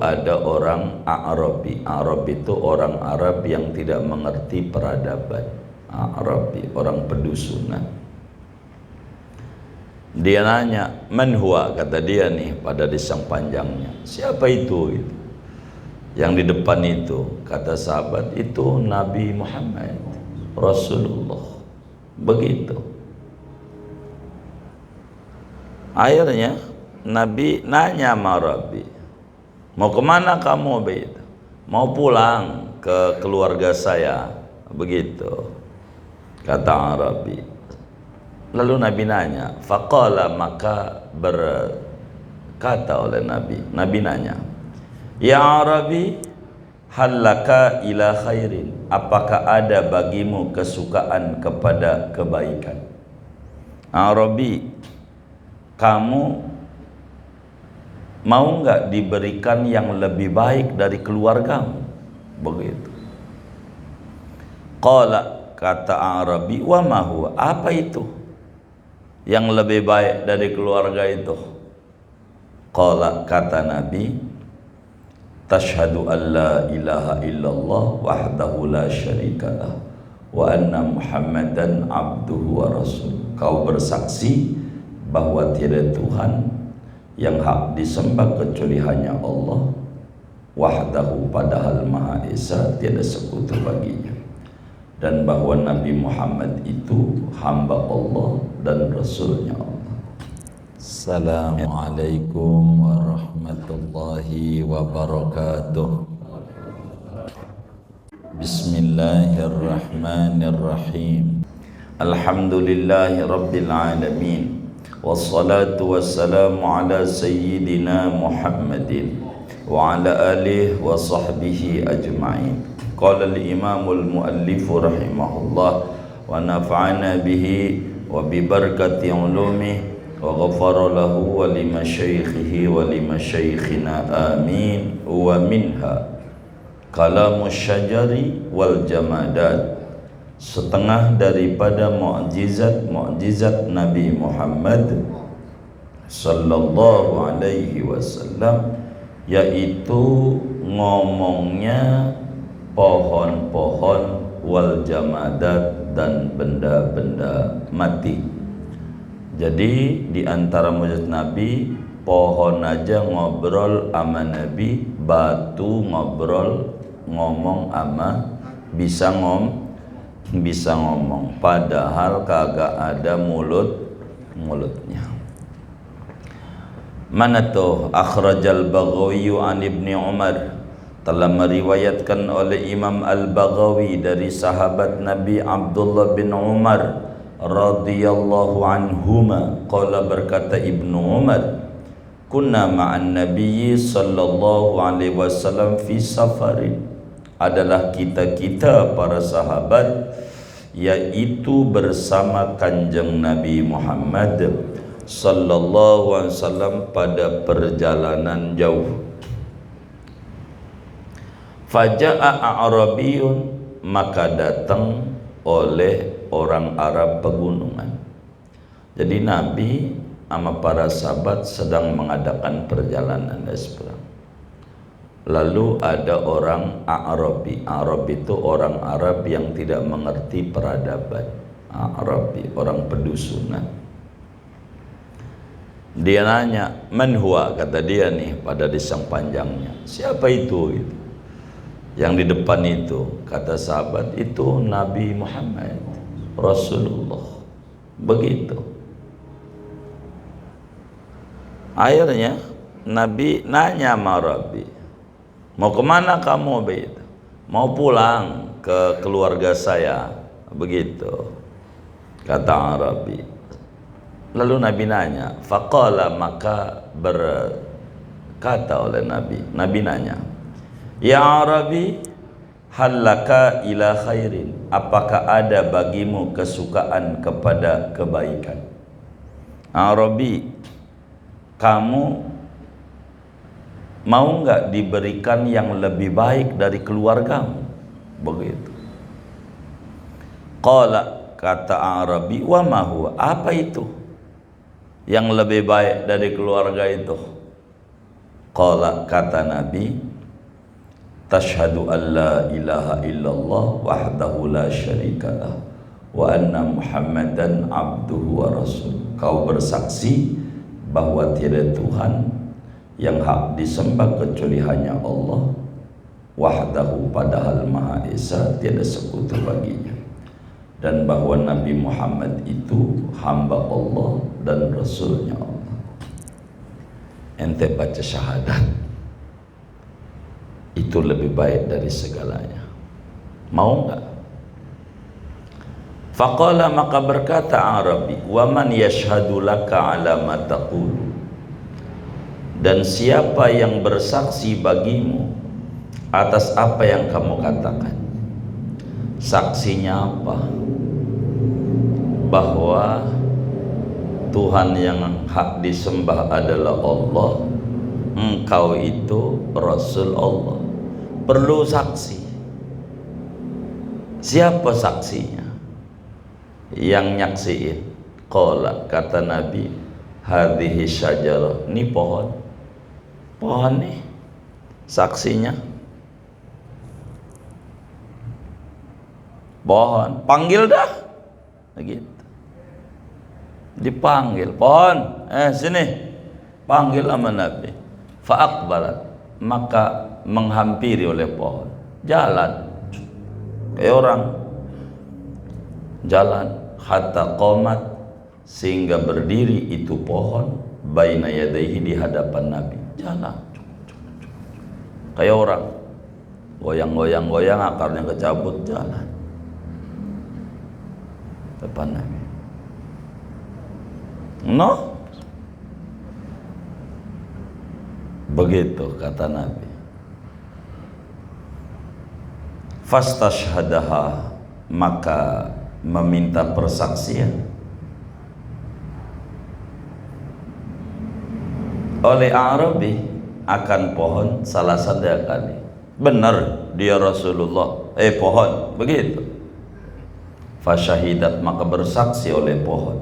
Ada orang Arabi. Arabi itu orang Arab yang tidak mengerti peradaban. Arabi, orang pedusunan. Dia nanya, man huwa, kata dia nih pada lisan panjangnya. Siapa itu? Yang di depan itu, kata sahabat, itu Nabi Muhammad, Rasulullah. Begitu. Akhirnya Nabi nanya sama Arabi, mau kemana kamu? Begitu. Mau pulang ke keluarga saya. Begitu kata Arabi. Lalu Nabi nanya, faqala, maka berkata oleh Nabi nanya, ya Arabi, hallaka ila khairin, apakah ada bagimu kesukaan kepada kebaikan? Arabi, kamu mau enggak diberikan yang lebih baik dari keluargamu? Begitu. Qala, kata Arabi, wa ma huwa, apa itu yang lebih baik dari keluarga itu? Qala, kata Nabi, tashhadu an la ilaha illallah wahdahu la syarikalah wa anna Muhammadan abduhu wa rasul. Kau bersaksi bahwa tiada Tuhan yang hak disembah kecuali hanya Allah, wahdahu, padahal Maha Esa, tiada sekutu baginya, dan bahwa Nabi Muhammad itu hamba Allah dan Rasulnya Allah. Assalamualaikum warahmatullahi wabarakatuh. Bismillahirrahmanirrahim. Alhamdulillahi rabbil alamin, wassalatu wassalamu ala sayyidina Muhammadin wa ala alihi wa sahbihi ajma'in. Qala al-imamul muallifu rahimahullah wa nafa'ana bihi wa bi barakati ulumihi wa ghafara lahu wa li masyaikhihi wa li masyaikhina amin. Wa minha kalamus syajari wal jamadat, setengah daripada mukjizat Nabi Muhammad sallallahu alaihi wasallam, yaitu ngomongnya pohon-pohon, wal jamadat, dan benda-benda mati. Jadi di antara mukjizat Nabi, pohon aja ngobrol sama Nabi, batu ngomong ama bisa ngomong, padahal kagak ada mulutnya. Mana tuh? Akhrajal Baghawi an Ibni Umar, telah meriwayatkan oleh Imam Al-Baghawi dari sahabat Nabi Abdullah bin Umar radhiyallahu anhuma, qala, berkata Ibnu Umar, kunna ma'an nabiyyi sallallahu alaihi wasallam fi safarin, adalah kita para sahabat, yaitu bersama kanjeng Nabi Muhammad sallallahu alaihi wasallam pada perjalanan jauh. Faja'a a'rabiyun, maka datang oleh orang Arab pegunungan. Jadi Nabi sama para sahabat sedang mengadakan perjalanan seberang. Lalu ada orang Arabi. Arabi itu orang Arab yang tidak mengerti peradaban. Arabi, orang pedusunan. Dia nanya, man huwa, kata dia nih pada lisan panjangnya. Siapa itu? Yang di depan itu, kata sahabat, itu Nabi Muhammad, Rasulullah. Begitu. Akhirnya Nabi nanya sama Arabi, mau kemana kamu? Begitu. Mau pulang ke keluarga saya. Begitu kata Arabi. Lalu Nabi nanya, faqala, maka berkata oleh Nabi nanya, ya Arabi, hallaka ila khairin, apakah ada bagimu kesukaan kepada kebaikan? Arabi, kamu mau enggak diberikan yang lebih baik dari keluargamu? Begitu. Qala, kata Arabi, wa ma huwa, apa itu yang lebih baik dari keluarga itu? Qala, kata Nabi, tashhadu an la ilaha illallah wahdahu la syarikalah wa anna Muhammadan abduhu wa rasul. Kau bersaksi bahwa tiada Tuhan yang hak disembah kecuali hanya Allah, wahdahu, padahal Maha Esa, tiada sekutu baginya, dan bahwa Nabi Muhammad itu hamba Allah dan Rasulnya Allah. Ente baca syahadat, itu lebih baik dari segalanya. Mau enggak? Faqala, maka berkata Arabi, wa man yashhadu laka ala ma taqulu, dan siapa yang bersaksi bagimu atas apa yang kamu katakan? Saksinya apa? Bahwa Tuhan yang hak disembah adalah Allah, engkau itu Rasul Allah. Perlu saksi. Siapa saksinya? Yang nyaksiin. Qala, kata Nabi, hadhihi syajarah, ini pohon. Pohon nih saksinya. Pohon, panggil dah. Begitu. Dipanggil, pohon, sini. Panggil sama Nabi. Fa'aqbalat, maka menghampiri oleh pohon. Jalan. Kayak orang jalan, hatta qomat, sehingga berdiri itu pohon baina yadaihi, di hadapan Nabi. Jalan. Kayak orang goyang-goyang, akarnya kecabut, jalan depan Nabi. No, begitu kata Nabi. Fastashhadaha, maka meminta persaksian oleh Arabi akan pohon salah satu kali. Benar dia Rasulullah, pohon, begitu. Fasyahidat, maka bersaksi oleh pohon,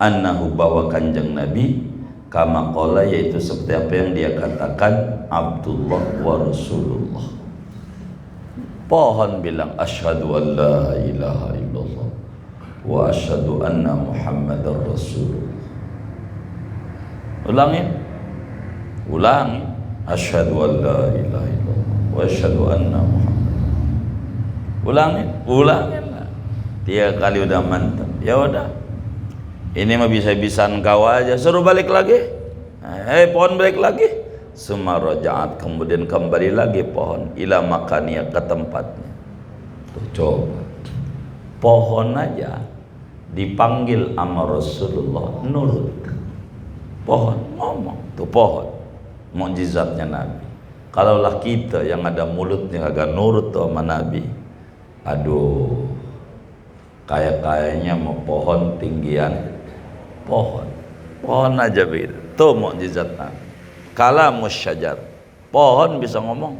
annahu, bahwa kanjeng Nabi, kama qala, yaitu seperti apa yang dia katakan, Abdullah wa Rasulullah. Pohon bilang, asyhadu an la ilaha illallah wa asyhadu anna Muhammadar Rasulullah. Ulangin, asyhadu an la ilaha illallah wa asyhadu anna Muhammad. Ulangin lah. 3 kali udah mantap. Ya udah, ini mah bisa-bisaan kau aja, suruh balik lagi. Pohon balik lagi. Summa raja'at, kemudian kembali lagi pohon ila makaniya, ke tempatnya. Tuh coba, pohon aja dipanggil sama Rasulullah nurut. Pohon ngomong, tuh pohon, mukjizatnya Nabi. Kalaulah kita yang ada mulutnya agak nurut tuh sama Nabi, aduh, kayaknya mau pohon tinggian pohon aja begitu. Tuh mukjizat Nabi. Kalamus syajar, pohon bisa ngomong,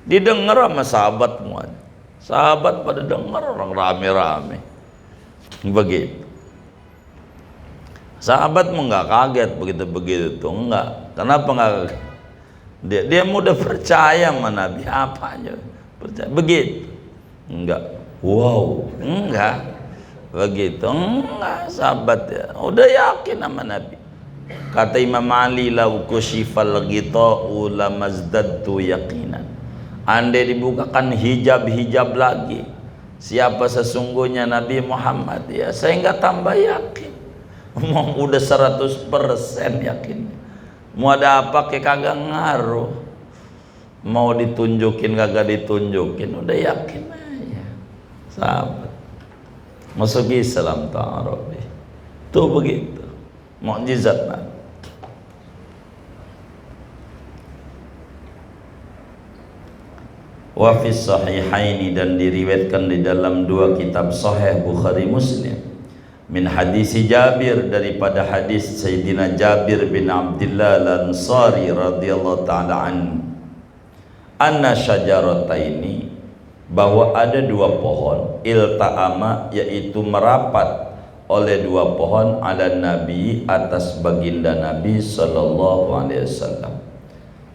didengar sama sahabat semua. Sahabat pada dengar, orang rame-rame. Begitu. Sahabat mau nggak kaget begitu tuh, enggak. Kenapa nggak kaget? Dia mudah percaya sama Nabi, apa aja percaya. Begitu. Enggak. Wow, enggak. Begitu, enggak. Sahabat ya udah yakin sama Nabi. Kata Imam Ali, lau kushifal ghita'u lamazdadtu yaqinan. Andai dibukakan hijab lagi siapa sesungguhnya Nabi Muhammad, ya saya enggak tambah yakin. Mau udah 100% yakin. Mau ada apa kayak kagak ngaruh. Mau ditunjukin kagak ditunjukin, udah yakin aja. Sahabat masuk Islam ta'arabi. Tuh begitu. Mukjizat Nabi. Wa fi sahihaini, dan diriwayatkan di dalam 2 kitab sahih Bukhari Muslim, min hadis Jabir, daripada hadis Sayyidina Jabir bin Abdullah Al-Ansari radhiyallahu ta'ala anhu, anna syajarataini, bahwa ada 2 pohon, ilta'ama, yaitu merapat oleh 2 pohon, ala Nabi, atas baginda Nabi sallallahu alaihi wasallam.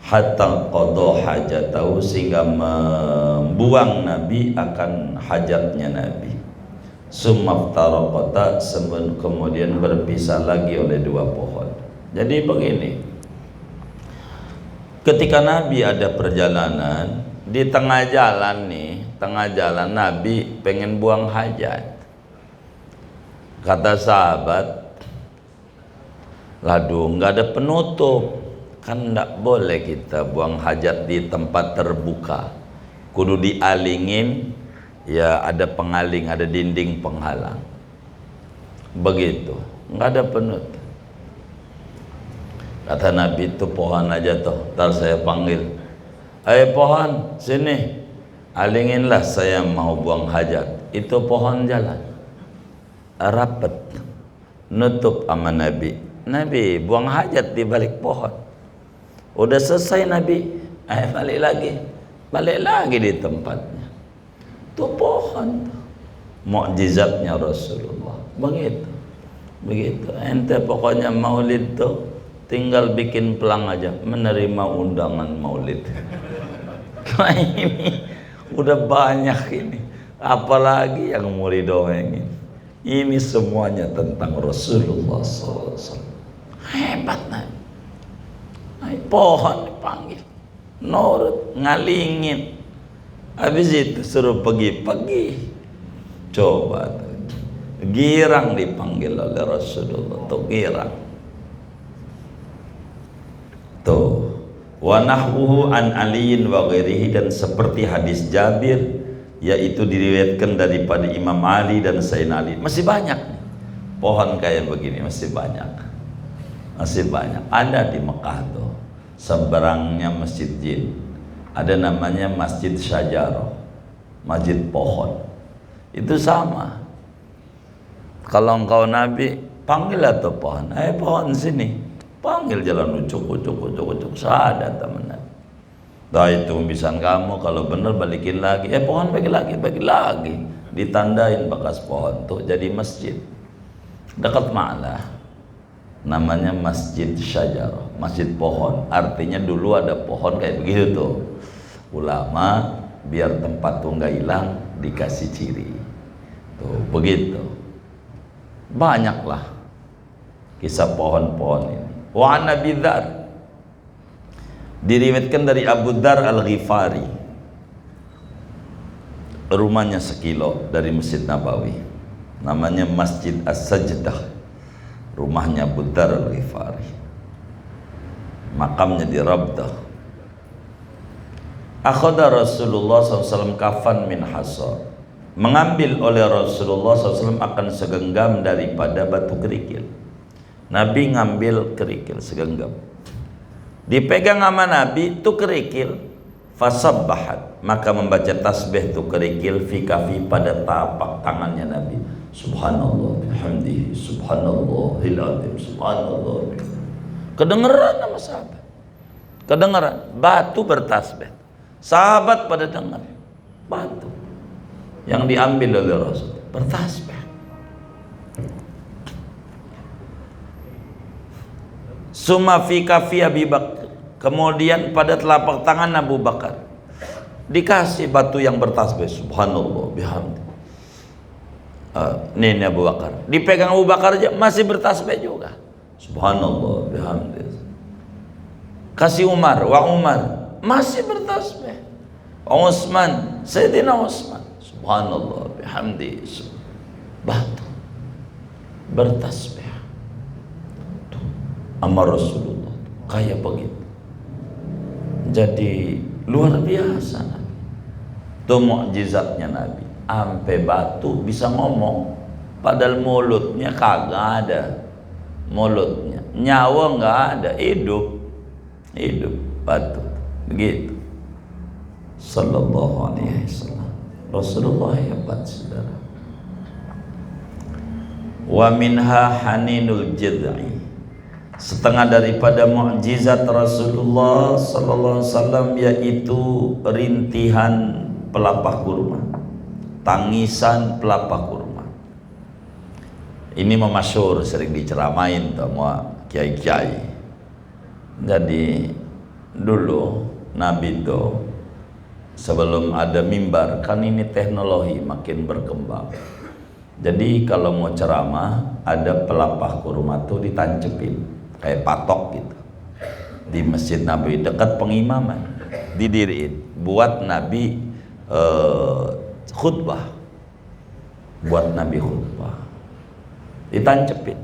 hatta qada hajatahu, sehingga membuang Nabi akan hajatnya Nabi. Sumaftaraqata, kemudian berpisah lagi oleh dua pohon. Jadi begini, ketika Nabi ada perjalanan, di tengah jalan Nabi pengen buang hajat. Kata sahabat, "Laduh, nggak ada penutup, kan nggak boleh kita buang hajat di tempat terbuka, kudu dialingin, ya ada pengaling, ada dinding penghalang." Begitu, nggak ada penutup. Kata Nabi, itu pohon aja toh, ntar saya panggil, "Ayo pohon, sini, alinginlah, saya mau buang hajat." Itu pohon jalan, rapet, nutup sama Nabi. Nabi buang hajat di balik pohon. Udah selesai Nabi, balik lagi di tempatnya. Itu pohon, mukjizatnya Rasulullah. Begitu. Ente pokoknya maulid tuh tinggal bikin pelang aja, menerima undangan maulid. Ini udah banyak ini, apalagi yang mau didongengin. Ini semuanya tentang Rasulullah SAW. Hebat Nabi. Pohon dipanggil, nurut, ngalingin. Habis itu suruh pergi. Coba girang dipanggil oleh Rasulullah, tuh girang. Tuh, wa nahwuhu an aliin wa ghairihi, dan seperti hadis Jabir, yaitu diriwayatkan daripada Imam Ali dan Sayyidina Ali. Masih banyak pohon kayak begini, masih banyak. Ada di Mekah tuh, seberangnya Masjid Jin, ada namanya Masjid Syajarah, masjid pohon. Itu sama, kalau engkau Nabi, panggillah tuh pohon, "Ayo pohon sini." Panggil jalan ucuk, sahadat teman Nabi. Dah itu pembisan kamu, kalau bener balikin lagi. Pohon bagi lagi. Ditandain bekas pohon tuh jadi masjid. Dekat Ma'lah. Namanya Masjid Syajarah, masjid pohon. Artinya dulu ada pohon kayak begitu tuh. Ulama biar tempat tuh nggak hilang dikasih ciri. Tuh begitu. Banyaklah kisah pohon-pohon ini. Wa an Abi Dzar, diriwayatkan dari Abu Dzar Al-Ghifari, rumahnya sekilo dari Masjid Nabawi, namanya Masjid As-Sajdah, rumahnya Abu Dzar Al-Ghifari, makamnya di Rabdah. Akhadha Rasulullah SAW kafan min hasa, mengambil oleh Rasulullah SAW akan segenggam daripada batu kerikil. Nabi ngambil kerikil segenggam, dipegang sama Nabi tuh kerikil. Fasabbahat, maka membaca tasbih tuh kerikil fi kafi, pada tapak tangannya Nabi. Subhanallah bihamdihi, subhanallahil azim, subhanallah. Kedengeran sama sahabat, kedengeran batu bertasbih. Sahabat pada dengar batu yang diambil oleh Rasul bertasbih. Summa fi kafi Abi Bakar, kemudian pada telapak tangan Abu Bakar dikasih batu yang bertasbih. Subhanallah bihamdi. Ini Abu Bakar, dipegang Abu Bakar aja masih bertasbih juga. Subhanallah bihamdi. Kasih Umar, wa Umar masih bertasbih. Wa Utsman, Sayyidina Utsman, subhanallah bihamdi. Batu bertasbih. Amar Rasulullah kayak begitu. Jadi luar biasa Nabi. Itu mukjizatnya Nabi. Ampe batu bisa ngomong, padahal mulutnya kagak ada. Mulutnya, nyawa nggak ada, hidup batu. Begitu. Sallallahu alaihi wasallam. Rasulullah hebat, saudara. Wa minha haninul jid'i, setengah daripada mukjizat Rasulullah sallallahu alaihi wasallam yaitu rintihan pelepah kurma, tangisan pelepah kurma. Ini masyhur, sering diceramain sama kiai-kiai. Jadi Dulu Nabi itu sebelum ada mimbar, kan ini teknologi makin berkembang. Jadi kalau mau ceramah ada pelapah kurma tuh ditancepin kayak patok gitu di masjid Nabi dekat pengimaman, didiriin buat Nabi khutbah, buat Nabi khutbah ditancepin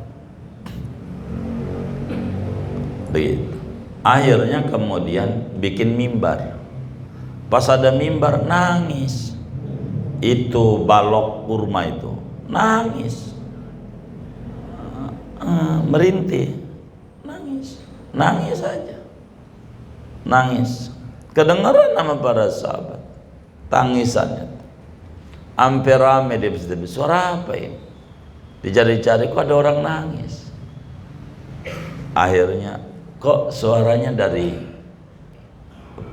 begitu. Akhirnya kemudian bikin mimbar. Pas ada mimbar nangis, itu balok kurma itu nangis, merintih, nangis aja, nangis. Kedengaran nama para sahabat tangisannya, hampir rame di masjid. Suara apa ini? Dicari-cari, kok ada orang nangis. Akhirnya kok suaranya dari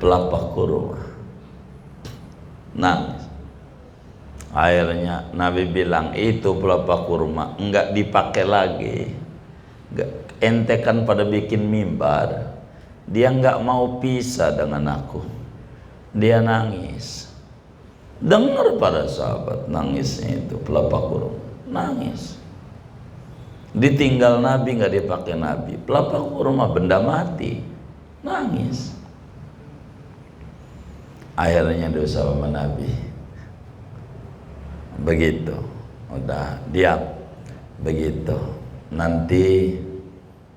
pelapah kurma, nangis. Akhirnya Nabi bilang, itu pelapah kurma enggak dipakai lagi. Ente kan pada bikin mimbar, dia enggak mau pisah dengan aku, dia nangis. Dengar para sahabat nangisnya, itu pelapah kurma nangis. Ditinggal Nabi, nggak dipakai Nabi. Pelapah kurma benda mati, nangis. Akhirnya dosa sama Nabi. Begitu, udah diam. Begitu, nanti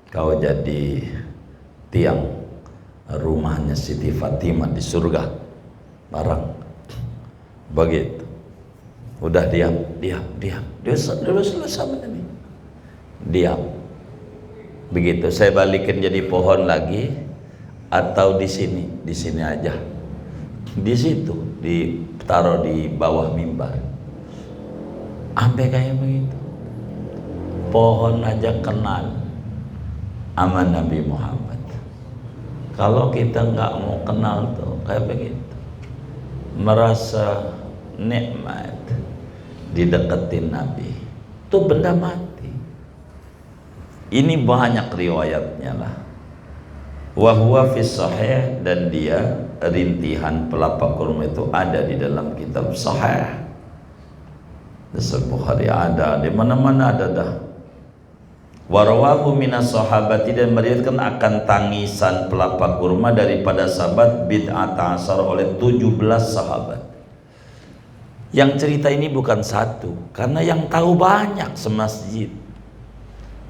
kau jadi tiang rumahnya Siti Fatimah di surga, barang. Begitu, udah diam. Dulu selesai sama Nabi. Diam. Begitu, saya balikin jadi pohon lagi atau di sini aja, di situ ditaruh di bawah mimbar, sampai kayak begitu. Pohon aja kenal sama Nabi Muhammad. Kalau kita nggak mau kenal tuh kayak begitu, merasa nikmat dideketin Nabi, itu benda mati. Ini banyak riwayatnya lah. Wa huwa fis sahih, dan dia rintihan pelapah kurma itu ada di dalam kitab sahih. Di Bukhari ada, di mana-mana ada dah. Wa rawahu minas sahabati, dan meriwayatkan akan tangisan pelapah kurma daripada sahabat bid'ata asar oleh 17 sahabat. Yang cerita ini bukan satu, karena yang tahu banyak semasjid.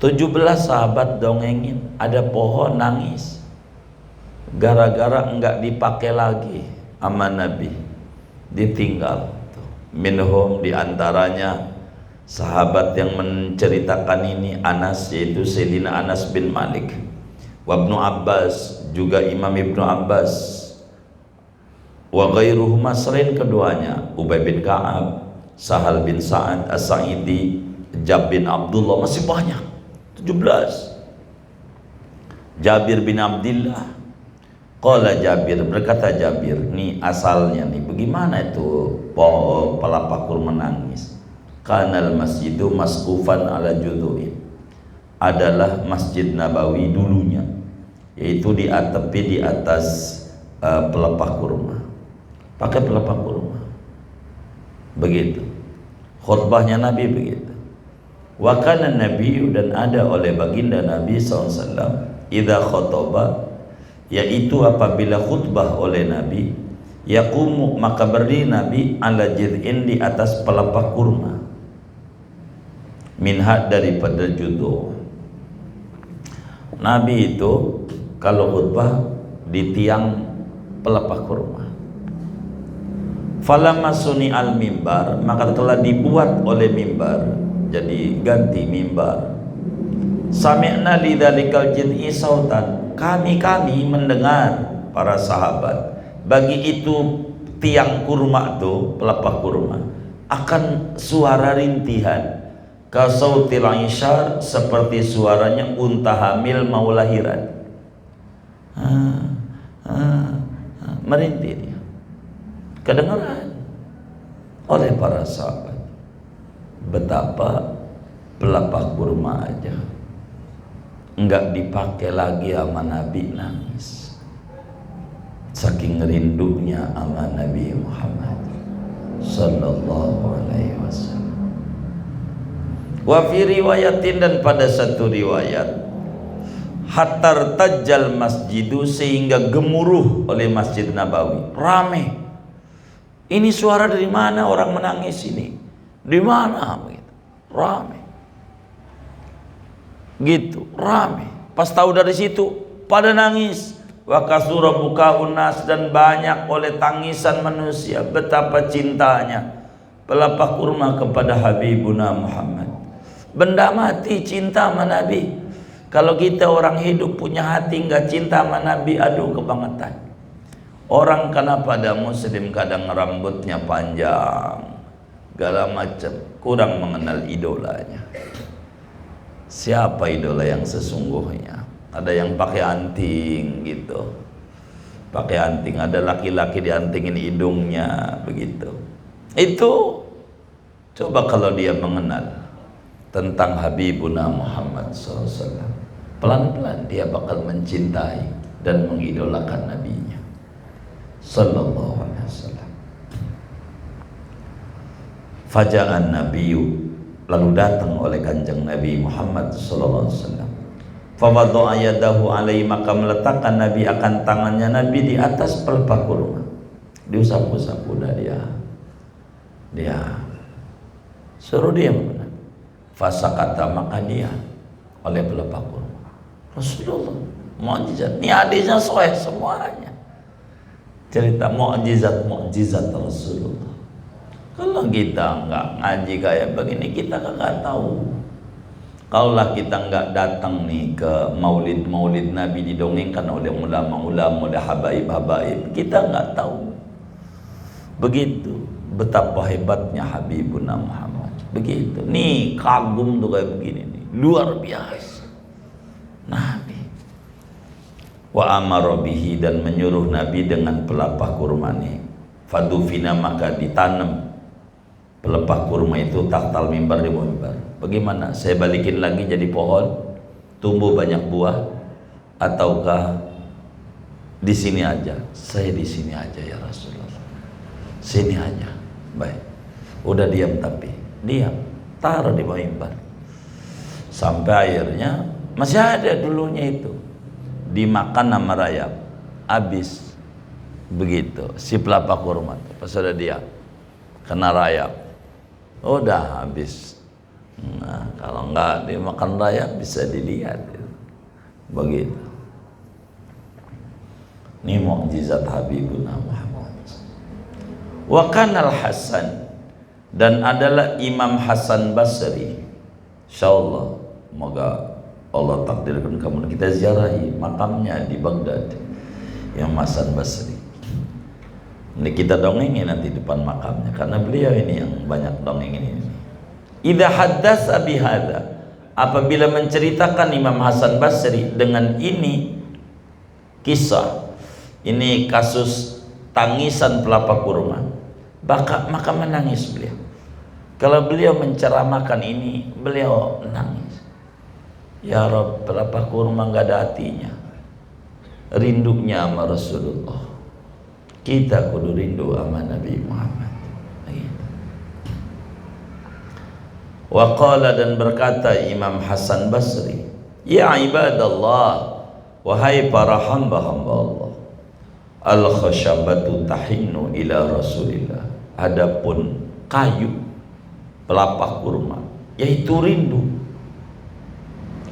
17 sahabat dongengin, ada pohon nangis gara-gara enggak dipakai lagi sama Nabi, ditinggal. Minhum, diantaranya sahabat yang menceritakan ini Anas, yaitu Sayyidina Anas bin Malik, wa Ibnu Abbas, juga Imam Ibnu Abbas, wa ghairuhuma, selain keduanya, Ubay bin Ka'ab, Sahal bin Sa'ad As-Sa'idi, Jab bin Abdullah, masih banyak 17. Jabir bin Abdillah, qala Jabir, berkata Jabir, nih asalnya nih, bagaimana itu pelapah kurma nangis? Kanal masjidu maskufan ala judu'in, adalah Masjid Nabawi dulunya, yaitu diatepi di atas pelapah kurma, pakai pelapah kurma. Begitu khutbahnya Nabi begitu. Wa kana Nabi, dan ada oleh baginda Nabi SAW, idza khotoba, yaitu apabila khutbah oleh Nabi, yaqumu, maka berdiri Nabi, ala jid'in, di atas pelapah kurma, minha, daripada judu. Nabi itu kalau khutbah di tiang pelapah kurma. Falamma suni al mimbar, maka telah dibuat oleh mimbar, jadi ganti mimbar. Sami'na lidzalikal jid'i sautan, kami mendengar, para sahabat, bagi itu tiang kurma itu, pelapah kurma, akan suara rintihan, kasautil isyar, seperti suaranya unta hamil mau lahiran. Merintih dia, kedengaran oleh para sahabat. Betapa pelapah kurma aja enggak dipakai lagi sama Nabi, nangis. saking rindunya sama Nabi Muhammad sallallahu alaihi wasallam. Wa fi riwayatin, dan pada satu riwayat, hatar tajal masjidu, sehingga gemuruh oleh Masjid Nabawi, rame. Ini suara dari mana orang menangis ini? Di mana? Begitu. Rame. Gitu, rame. Pas tahu dari situ pada nangis. Wa kasura bukaun nas, dan banyak oleh tangisan manusia betapa cintanya pelepah kurma kepada Habibuna Muhammad. Benda mati cinta sama Nabi. Kalau kita orang hidup punya hati nggak cinta sama Nabi, aduh kebangetan. Orang karena pada muslim kadang rambutnya panjang, segala macam, kurang mengenal idolanya. Siapa idola yang sesungguhnya? Ada yang pakai anting gitu, pakai anting, ada laki-laki diantingin hidungnya begitu. Itu coba kalau dia mengenal tentang Habibuna Muhammad SAW, pelan-pelan dia bakal mencintai dan mengidolakan Nabinya sallallahu alaihi wasallam. Faja'an Nabiyyu, lalu datang oleh kanjeng Nabi Muhammad sallallahu alaihi wasallam. Fawadha'a yadahu alaihi, maka meletakkan Nabi akan tangannya Nabi di atas pelepah kurma. Diusap-usap, udah dia suruh dia mana? Fasakata, maka dia oleh pelepah kurma. Rasulullah, mukjizat. Ini hadisnya sahih semuanya. Cerita mukjizat Rasulullah. Kalau kita nggak ngaji kayak begini, kita nggak tahu. Kalaulah kita nggak datang nih ke maulid Nabi didongengkan oleh ulama-ulama, oleh habaib-habaib, kita nggak tahu. Begitu betapa hebatnya Habibuna Muhammad. Begitu. Nih kagum tuh kayak begini nih, luar biasa. Nabi. Wa amara bihi, dan menyuruh Nabi dengan pelepah kurma ini. Fadufina, maka ditanam pelepah kurma itu tahtal mimbar, di mimbar. Bagaimana? Saya balikin lagi jadi pohon, tumbuh banyak buah, ataukah di sini aja? Saya di sini aja ya Rasulullah. Sini aja. Baik. Udah diam, tapi diam. Taruh di mimbar. Sampai akhirnya masih ada dulunya itu. Dimakan sama rayap, habis begitu si pelepah kurma. Pas ada dia kena rayap, udah habis. Nah, kalau enggak dimakan rayap bisa dilihat begitu. Ini mukjizat Habibuna Muhammad. Wa kanal Hasan, dan adalah Imam Hasan Basri. Insyaallah, semoga Allah takdirkan kamu kita ziarahi makamnya di Baghdad, yang Hasan Basri. Ini kita dongengin nanti depan makamnya, karena beliau ini yang banyak dongengin ini. Idza haddasa bihadza, apabila menceritakan Imam Hasan Basri dengan ini kisah, ini kasus tangisan pelepah kurma, maka menangis beliau. Kalau beliau menceramakan ini, beliau menangis. Ya Rabb, pelepah kurma nggak ada hatinya, rindunya sama Rasulullah. Kita kudu rindu sama Nabi Muhammad. Wa qala, dan berkata Imam Hasan Basri, ya ibadallah, wahai para hamba-hamba Allah, al khashabatu tahinnu ila Rasulillah. Adapun kayu pelepah kurma, yaitu rindu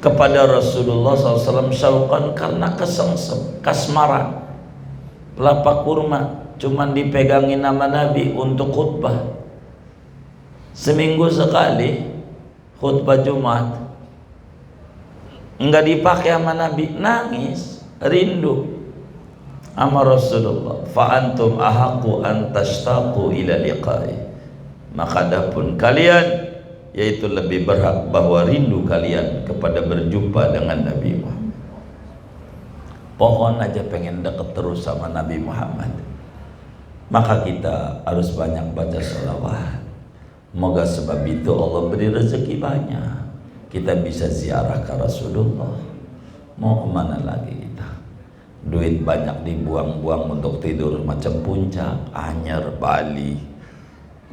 kepada Rasulullah SAW, syauqan, karena kesengsem, kasmaran. Pelepah kurma cuman dipegangin nama Nabi untuk khutbah. Seminggu sekali khutbah Jumat, enggak dipakai sama Nabi, nangis, rindu sama Rasulullah. Fa antum ahaqu an tashtaqu ila liqa'i, maka adapun kalian, yaitu lebih berhak bahwa rindu kalian kepada berjumpa dengan Nabi Muhammad. Pohon aja pengen deket terus sama Nabi Muhammad, maka kita harus banyak baca sholawat. Moga sebab itu Allah beri rezeki banyak, kita bisa ziarah ke Rasulullah. Mau kemana lagi kita? duit banyak dibuang-buang untuk tidur macam Puncak, Anyer, Bali,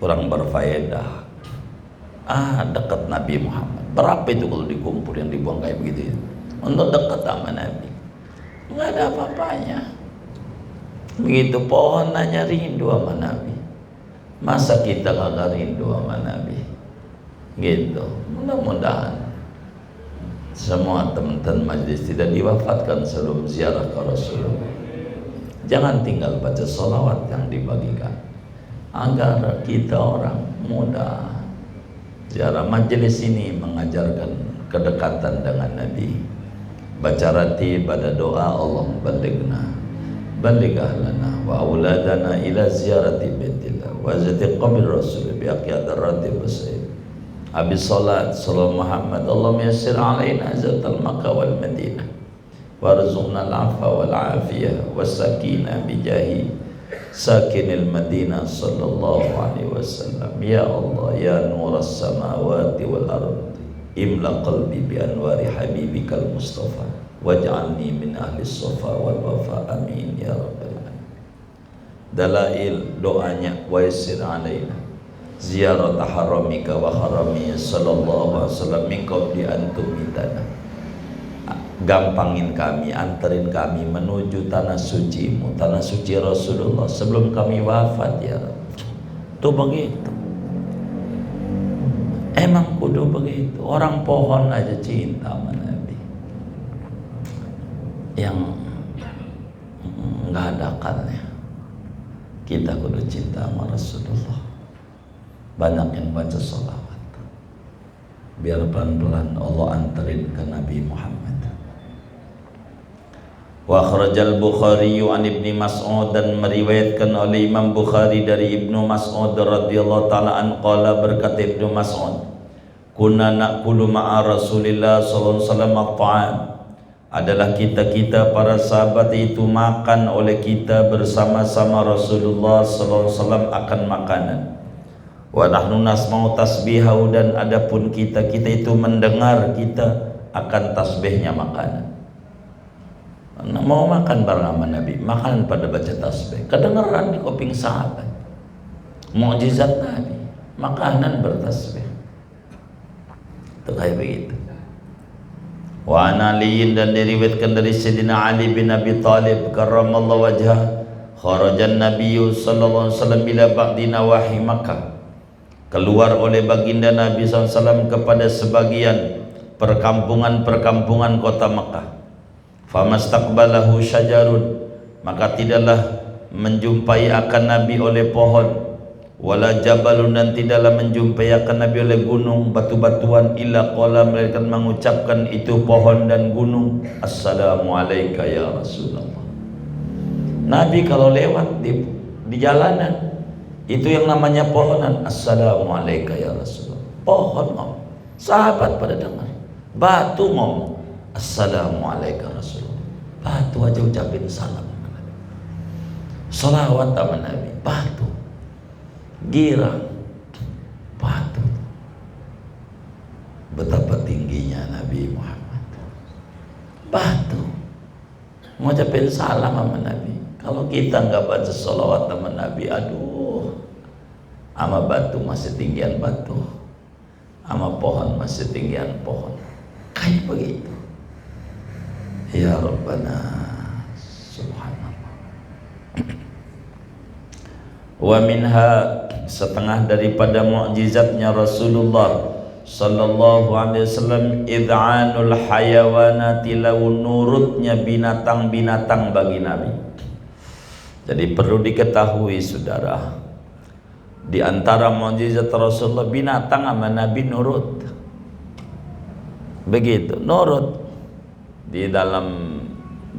kurang berfaedah. Dekat Nabi Muhammad, berapa itu kalau dikumpul yang dibuang kayak begitu ya? Untuk dekat sama Nabi nggak ada apa-apanya. Begitu pohon aja rindu sama Nabi, masa kita kagak rindu sama Nabi? Gitu. Mudah-mudahan semua teman-teman majlis tidak diwafatkan sebelum ziarah ke Rasulullah. Jangan tinggal baca sholawat yang dibagikan, agar kita orang muda. Ziarah majlis ini mengajarkan kedekatan dengan Nabi. Baca ratib pada doa, Allah baligh ahlana wa auladana ila ziyarati baitillah wa zati qabr rasul bi aqyad ratib basaid. Habis salat sallallahu Muhammad, Allahumma yassir alaina zatal Makkah wal Madinah warzuqna al-'afwa wal 'afiyah was sakinah bi jahi sakinil Madinah sallallahu alaihi wasallam. Ya Allah ya nuras samawati wal ardi imla qalbi bi anwari habibikal mustafa waj'alni min ahli safa wal wafa amin ya rabbal alamin. Dalail doanya wa yassir alaina ziyarat haramika wa harami sallallahu alaihi wasallam min qabli an tumitana. Gampangin kami, anterin kami menuju tanah sucimu, tanah suci Rasulullah sebelum kami wafat ya Rabb. Itu begitu. Emang kudu begitu. Orang pohon aja cinta sama Nabi. Yang nggak ada akalnya. Kita kudu cinta sama Rasulullah. Banyak yang baca sholawat. Biar pelan-pelan Allah anterin ke Nabi Muhammad. Wa akhrajal Bukhari an Ibnu Mas'ud, dan meriwayatkan oleh Imam Bukhari dari Ibnu Mas'ud radhiyallahu taala an qala, berkata Ibnu Mas'ud, kunna na'kulu ma'a Rasulillah sallallahu alaihi wasallam at-ta'am, adalah kita para sahabat itu makan oleh kita bersama-sama Rasulullah sallallahu alaihi wasallam akan makanan. Wa nahnu nasma'u tasbihahu, dan adapun kita itu mendengar kita akan tasbihnya makanan. Mau makan bareng sama Nabi, makan pada baca tasbih, kedengeran di kuping sahabat. Mukjizat Nabi, makanan bertasbih. Itu kayak begitu. Wa an Ali, dan diriwayatkan dari Sayyidina Ali bin Abi Thalib karramallahu wajhah, kharajan Nabiyyu sallallahu alaihi wasallam ila ba'di nawahi Makkah, keluar oleh baginda Nabi SAW kepada sebagian perkampungan-perkampungan kota Makkah. Famastaqbalahu syajarun, maka tidaklah menjumpai akan Nabi oleh pohon, wala jabalun, dan tidaklah menjumpai akan Nabi oleh gunung, batu-batuan, illa qala, mereka mengucapkan itu pohon dan gunung, assalamu alayka ya Rasulullah. Nabi kalau lewat di jalanan, itu yang namanya pohonan, assalamu alayka ya Rasulullah. Pohon ngomong, sahabat pada dengar. Batu ngomong, assalamu alayka Rasulullah. Batu aja ucapin salam. Salawat sama Nabi, batu. Girang, batu. Betapa tingginya Nabi Muhammad. Batu. Ngucapin salam sama Nabi. Kalau kita nggak baca salawat sama Nabi, aduh, sama batu masih tinggian batu, sama pohon masih tinggian pohon. Kayak begitu. Ya Rabbana, subhanallah. Wa minha, setengah daripada mukjizatnya Rasulullah sallallahu alaihi wasallam, id'anul hayawanati lahu, nurutnya binatang-binatang bagi Nabi. Jadi perlu diketahui saudara, di antara mukjizat Rasulullah, binatang sama Nabi nurut. Begitu, nurut. Di dalam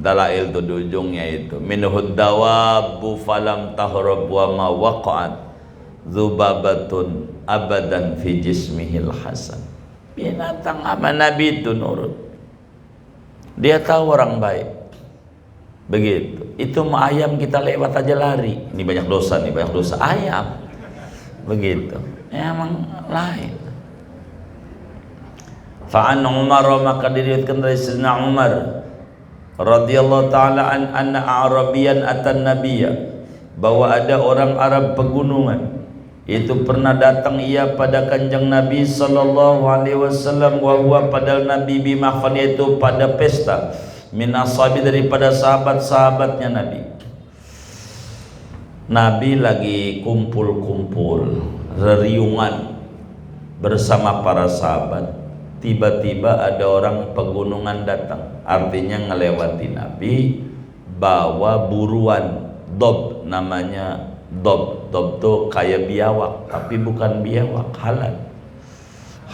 dalail itu di ujungnya itu, minhud dawabu falam tahrab wa ma waqa'at dzubabatun abadan fi jismihil hasan. Binatang sama Nabi itu nurut. Dia tahu orang baik. Begitu. Itu ayam kita lewat aja lari. Ini banyak dosa nih, banyak dosa. Ayam. Begitu. Emang lain. Fa'an Umar, maka diriwayatkan dari Sayyidina Umar, radhiyallahu taala anna Arabiyan atan nabiyya, bahwa ada orang Arab pegunungan itu pernah datang ia pada kanjeng Nabi sallallahu alaihi wasallam, wa huwa padal Nabi bimahfan, yaitu pada pesta, min ashabi, daripada sahabat-sahabatnya Nabi. Nabi lagi kumpul-kumpul reriungan bersama para sahabat. Tiba-tiba ada orang pegunungan datang, artinya ngelewati Nabi, bawa buruan dob, namanya dob. Dob tuh kayak biawak, tapi bukan biawak,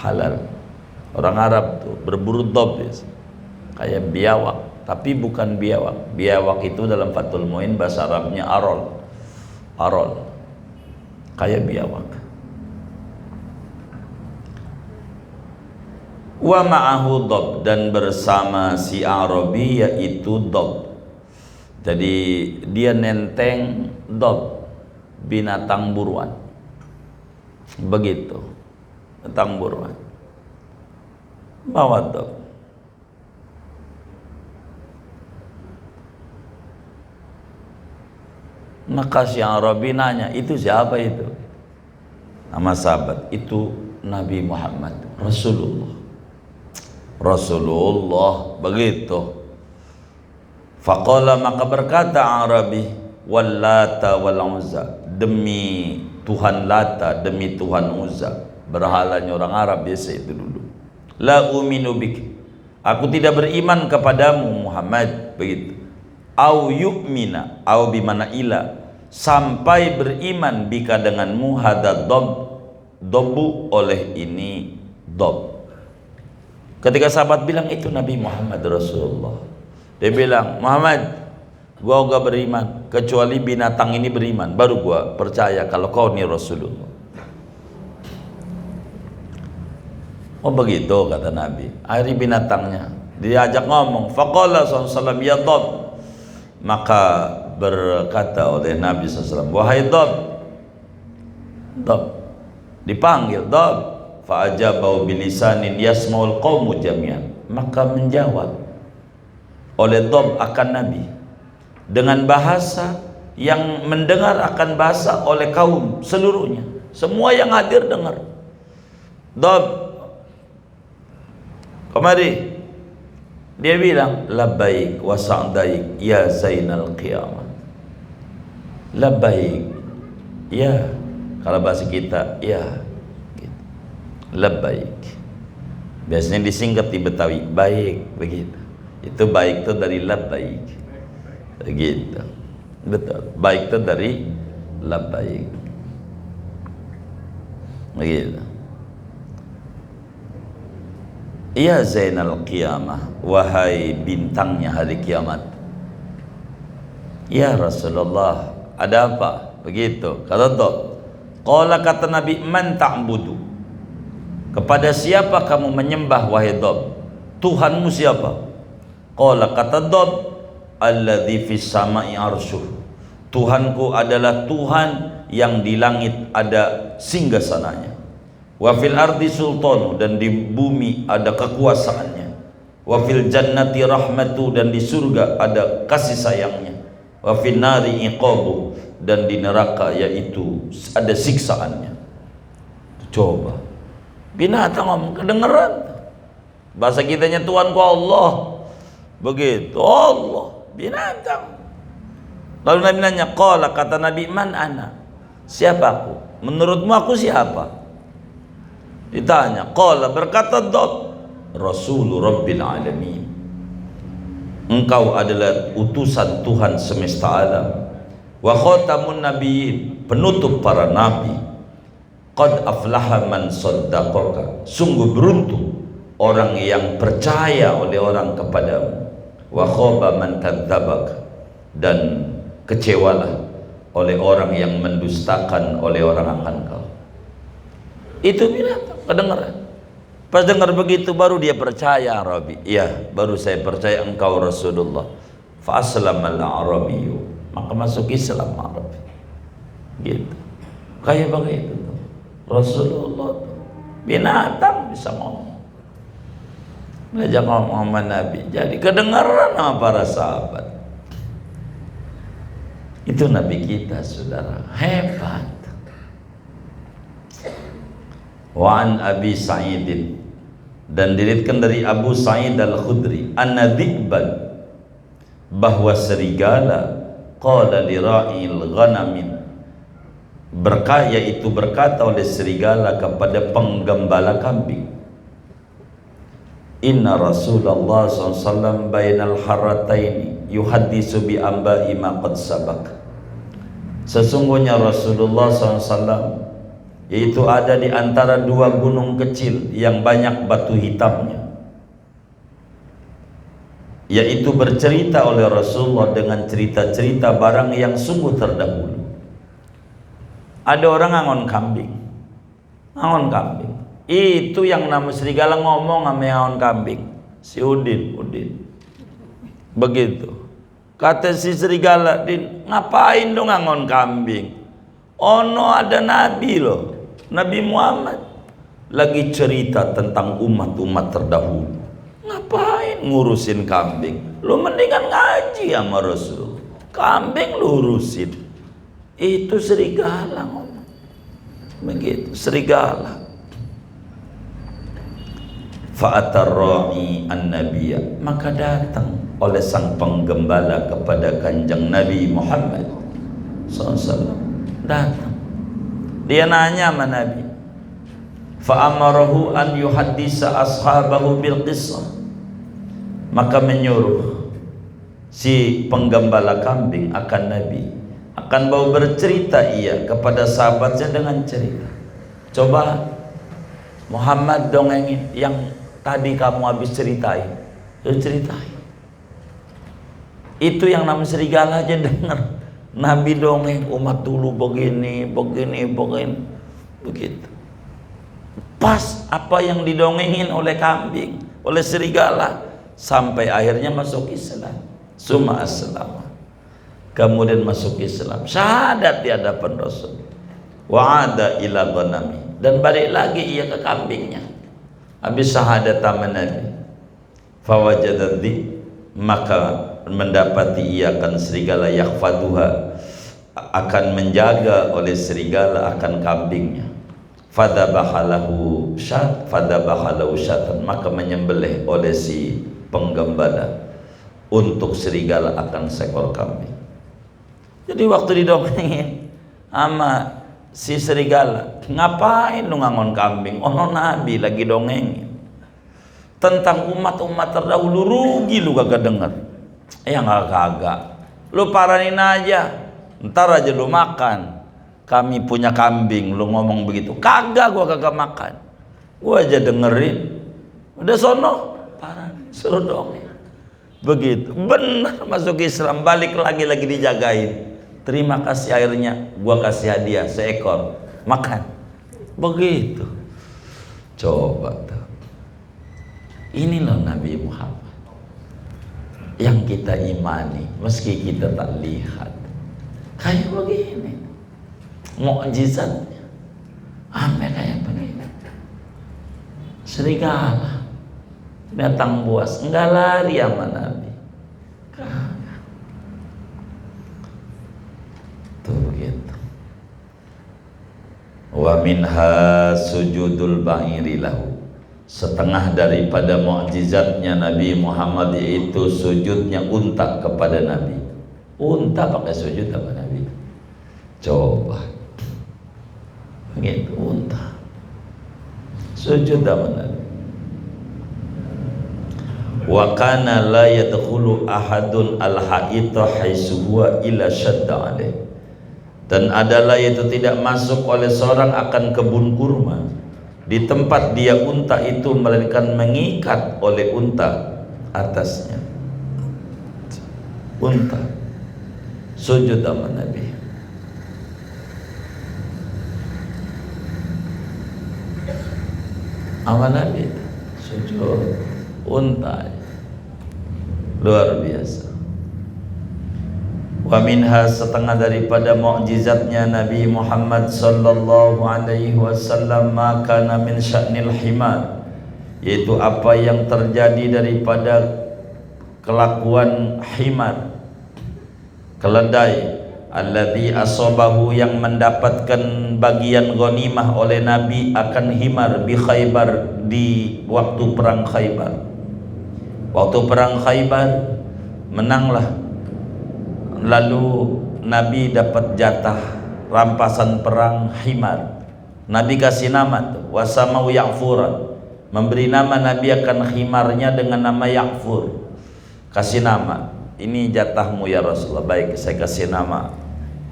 halal. Orang Arab tuh berburu dob ya, kayak biawak, tapi bukan biawak. Biawak itu dalam Fathul Muin bahasa Arabnya arol, kayak biawak. Wa ma'ahu dob, dan bersama si Arabi yaitu dob. Jadi dia nenteng dob, binatang buruan. Begitu, binatang buruan. Bawa dob. Maka si Arabi nanya, itu siapa itu? Nama sahabat, itu Nabi Muhammad, Rasulullah, begitu. Faqala, maka berkata Arabi, wal Lata wal Uzza, demi Tuhan Lata, demi Tuhan Uzza, berhalanya orang Arab biasa itu dulu. La uminu bik, aku tidak beriman kepadamu Muhammad, begitu. Au yu'mina, au bimana ila, sampai beriman bika denganmu, hadad dobu, oleh ini dob. Ketika sahabat bilang itu Nabi Muhammad Rasulullah, dia bilang, Muhammad, gua gak beriman kecuali binatang ini beriman, baru gua percaya kalau kau ni Rasulullah. Oh begitu kata Nabi. Akhirnya binatangnya diajak ngomong. Faqala sallallahu ya dob, maka berkata oleh Nabi SAW, wahai dob, dipanggil dob. Fa'ajabahu bilisanin yasma'ul qawmu jami'an, maka menjawab oleh dob akan Nabi dengan bahasa yang mendengar akan bahasa oleh kaum seluruhnya, semua yang hadir dengar. Dob, kemari. Dia bilang, labbaik wa sa'daik ya zainal qiyamah. Labbaik, ya, kalau bahasa kita ya gitu. Labbaik, biasanya disingkat di Betawi, baik, begitu. Itu baik itu dari labbaik, begitu. Betul, baik itu dari labbaik, begitu. Ya zainal qiyamah, wahai bintangnya hari kiamat. Ya Rasulullah, ada apa? Begitu kata dob. Qala, kata Nabi, man ta'budu, kepada siapa kamu menyembah wahai dob? Tuhanmu siapa? Qala, kata dob, alladzi fis sama'i arsyuh, Tuhanku adalah Tuhan yang di langit ada singgasananya, wa fil ardi sultanu, dan di bumi ada kekuasaannya, wa fil jannati rahmatu, dan di surga ada kasih sayangnya, wa fil nari iqabu, dan di neraka yaitu ada siksaannya. Coba binatang ngomong, kedengeran. Bahasa kitanya Tuhanku Allah, begitu, Allah, binatang. Lalu Nabi nanya, qala, kata Nabi, man ana, siapa aku? Menurutmu aku siapa? Ditanya, qala, berkata dob, Rasul Rabbil Alamin, engkau adalah utusan Tuhan semesta alam, wa khatamun nabiyyin, penutup para nabi, qad aflaha man saddaqaka, sungguh beruntung orang yang percaya oleh orang kepadamu, wa khaba man kadzdzabaka, dan kecewalah oleh orang yang mendustakan oleh orang akan kau. Itu binatang, kedengaran. Pas dengar begitu baru dia percaya Arabi. Iya, baru saya percaya engkau Rasulullah. Fa aslamal Arabiyyu, maka masuk Islam Arabi. Gitu. Kayak begitu tuh. Rasulullah tuh binatang bisa ngomong. ngajak ngomong sama Nabi. Jadi kedengaran sama para sahabat. Itu Nabi kita, saudara, hebat. Wa an Abi Sa'idin, dan diriwayatkan dari Abu Sa'id Al-Khudri, anna dhi'ban, bahwa serigala, qala li ra'il ghanamin, yaitu berkata oleh serigala kepada penggembala kambing, inna Rasulullah SAW bainal harrataini yuhaddisu bi amba'i ma qad sabak, sesungguhnya Rasulullah SAW yaitu ada di antara dua gunung kecil yang banyak batu hitamnya, yaitu bercerita oleh Rasulullah dengan cerita-cerita barang yang sungguh terdahulu. Ada orang ngangon kambing, itu yang nama serigala ngomong sama yang ngangon kambing, si Udin. Begitu kata si serigala, Din, ngapain lu ngangon kambing? Ono ada Nabi loh, Nabi Muhammad lagi cerita tentang umat-umat terdahulu. Ngapain ngurusin kambing? Lu mendingan ngaji sama Rasul. Kambing lu urusin. Itu serigala ngomong. Begitu, serigala. Fa'atar ra'i an-nabiyya, maka datang oleh sang penggembala kepada kanjeng Nabi Muhammad SAW. Datang, dia nanya sama Nabi, fa'amarahu an yuhaddisa ashabahu bil qissah, maka menyuruh si penggembala kambing akan Nabi akan mau bercerita ia kepada sahabatnya dengan cerita. Coba Muhammad dongengin yang tadi kamu habis ceritain, ceritain. Itu yang namanya serigala aja dengar. Nabi dongeng umat dulu begini, begitu. Pas apa yang didongengin oleh kambing, oleh serigala, sampai akhirnya masuk Islam. Summa aslama, kemudian masuk Islam, syahadat di hadapan Rasul. Wa ada ila ghanami, dan balik lagi ia ke kambingnya. Habis syahadat sama Nabi, fawajadadhi, maka mendapati ia akan serigala, yakhfaduha, akan menjaga oleh serigala akan kambingnya. Fadabahalahu syatan, maka menyembelih oleh si penggembala untuk serigala akan seekor kambing. Jadi waktu didongengin sama si serigala, ngapain lu ngangon kambing? Ono Nabi lagi dongengin tentang umat-umat terdahulu, rugi lu kagak denger. Ya nggak kagak, lu paranin aja, ntar aja lu makan. Kami punya kambing, lu ngomong begitu. Kagak, gua kagak makan, gua aja dengerin. Udah sono, paranin, suruh dongeng. Begitu, bener masuk Islam, balik lagi dijagain. Terima kasih airnya, gua kasih hadiah seekor, makan. Begitu. Coba tuh, ini loh Nabi Muhammad yang kita imani meski kita tak lihat. Kayak begini mukjizatnya, ame kayak begini. Serigala, binatang buas, enggak lari sama Nabi. Tuh begitu. Wa minha sujudul ba'iri lahu, setengah daripada mukjizatnya Nabi Muhammad yaitu sujudnya unta kepada Nabi. Unta pakai sujud apa Nabi? Coba begitu, unta sujud sama Nabi. Wa kana la yadkhulu ahadun al-haita haitsu huwa illa shadda alaih, dan adalah itu tidak masuk oleh seorang akan kebun kurma di tempat dia unta itu, melainkan mengikat oleh unta atasnya. Unta sujud sama Nabi. Sama Nabi sujud unta, luar biasa. Wa minha, setengah daripada mukjizatnya Nabi Muhammad sallallahu alaihi wasallam, maka min sya'nil himar, yaitu apa yang terjadi daripada kelakuan himar, keledai, alladzi asabahu, yang mendapatkan bagian ghanimah oleh Nabi akan himar bi Khaybar, di waktu perang Khaybar. Waktu perang Khaybar menanglah, lalu Nabi dapat jatah rampasan perang himar. Nabi kasih nama tuh, wasamau Ya'furan, memberi nama Nabi akan himarnya dengan nama Ya'fur. Kasih nama, ini jatahmu ya Rasulullah. Baik, saya kasih nama